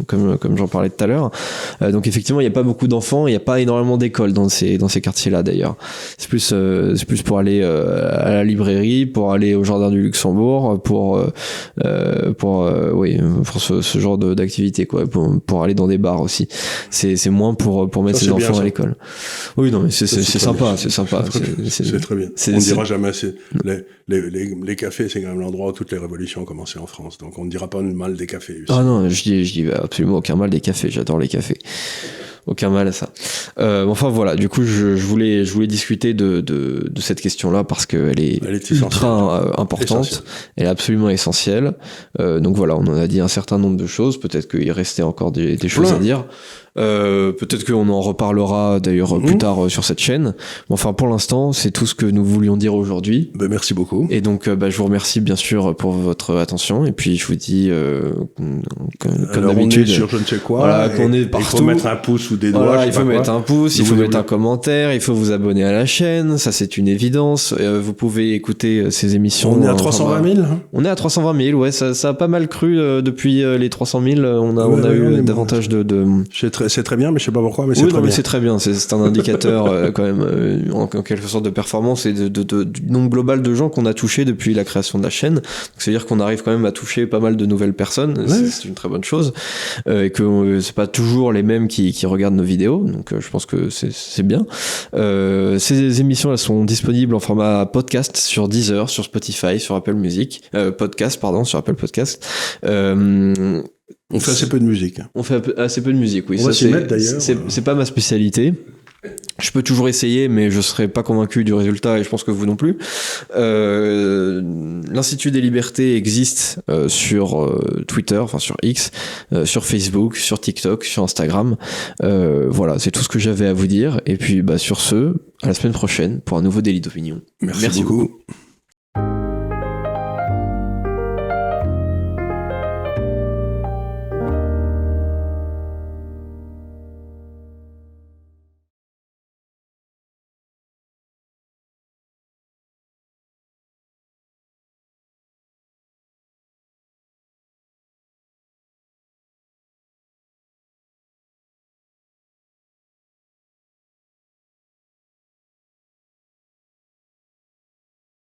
[SPEAKER 1] comme j'en parlais tout à l'heure. Donc effectivement, il n'y a pas beaucoup d'enfants, il n'y a pas énormément d'écoles dans ces quartiers-là d'ailleurs. C'est plus pour aller à la librairie, pour aller au jardin du Luxembourg, pour ce genre d'activité, quoi, pour aller dans des bars aussi. C'est moins pour mettre ses enfants à l'école. Oui, non, mais c'est sympa, c'est sympa.
[SPEAKER 2] C'est très bien. On ne dira jamais assez. Les cafés, c'est quand même l'endroit où toutes les révolutions ont commencé en France. Donc on ne dira pas mal des cafés.
[SPEAKER 1] Ah non, je dis absolument aucun mal des cafés. J'adore les cafés. Aucun mal à ça. Enfin voilà, du coup je voulais discuter de cette question-là parce qu'elle est ultra importante, essentielle. Elle est absolument essentielle. Donc voilà, on en a dit un certain nombre de choses, peut-être qu'il restait encore des choses à dire. Peut-être qu'on en reparlera d'ailleurs plus tard sur cette chaîne. Enfin pour l'instant c'est tout ce que nous voulions dire aujourd'hui.
[SPEAKER 2] Merci beaucoup.
[SPEAKER 1] Et donc je vous remercie bien sûr pour votre attention et puis je vous dis comme d'habitude
[SPEAKER 2] sur je ne sais quoi,
[SPEAKER 1] voilà, qu'on est partout.
[SPEAKER 2] Il faut mettre un pouce ou des doigts.
[SPEAKER 1] Voilà, il faut mettre un pouce, il faut mettre un commentaire, il faut vous abonner à la chaîne, ça c'est une évidence. Vous pouvez écouter ces émissions.
[SPEAKER 2] On est à 320 000
[SPEAKER 1] On est à 320 000, ouais, ça a pas mal cru depuis les 300 000. On a eu davantage de...
[SPEAKER 2] C'est très bien, mais je sais pas pourquoi, mais
[SPEAKER 1] c'est très bien. C'est très bien, c'est un indicateur quand même en quelque sorte de performance et du nombre global de gens qu'on a touché depuis la création de la chaîne. Donc, c'est-à-dire qu'on arrive quand même à toucher pas mal de nouvelles personnes, c'est une très bonne chose, et que c'est pas toujours les mêmes qui regardent nos vidéos, donc je pense que c'est bien. Ces émissions elles sont disponibles en format podcast sur Deezer, sur Spotify, sur Apple Music, sur Apple Podcast.
[SPEAKER 2] On fait assez peu de musique.
[SPEAKER 1] On fait assez peu de musique, oui.
[SPEAKER 2] On va s'y mettre d'ailleurs.
[SPEAKER 1] C'est pas ma spécialité. Je peux toujours essayer, mais je serai pas convaincu du résultat et je pense que vous non plus. L'Institut des Libertés existe sur Twitter, enfin sur X, sur Facebook, sur TikTok, sur Instagram. Voilà, c'est tout ce que j'avais à vous dire. Et puis sur ce, à la semaine prochaine pour un nouveau délit d'opinion.
[SPEAKER 2] Merci beaucoup.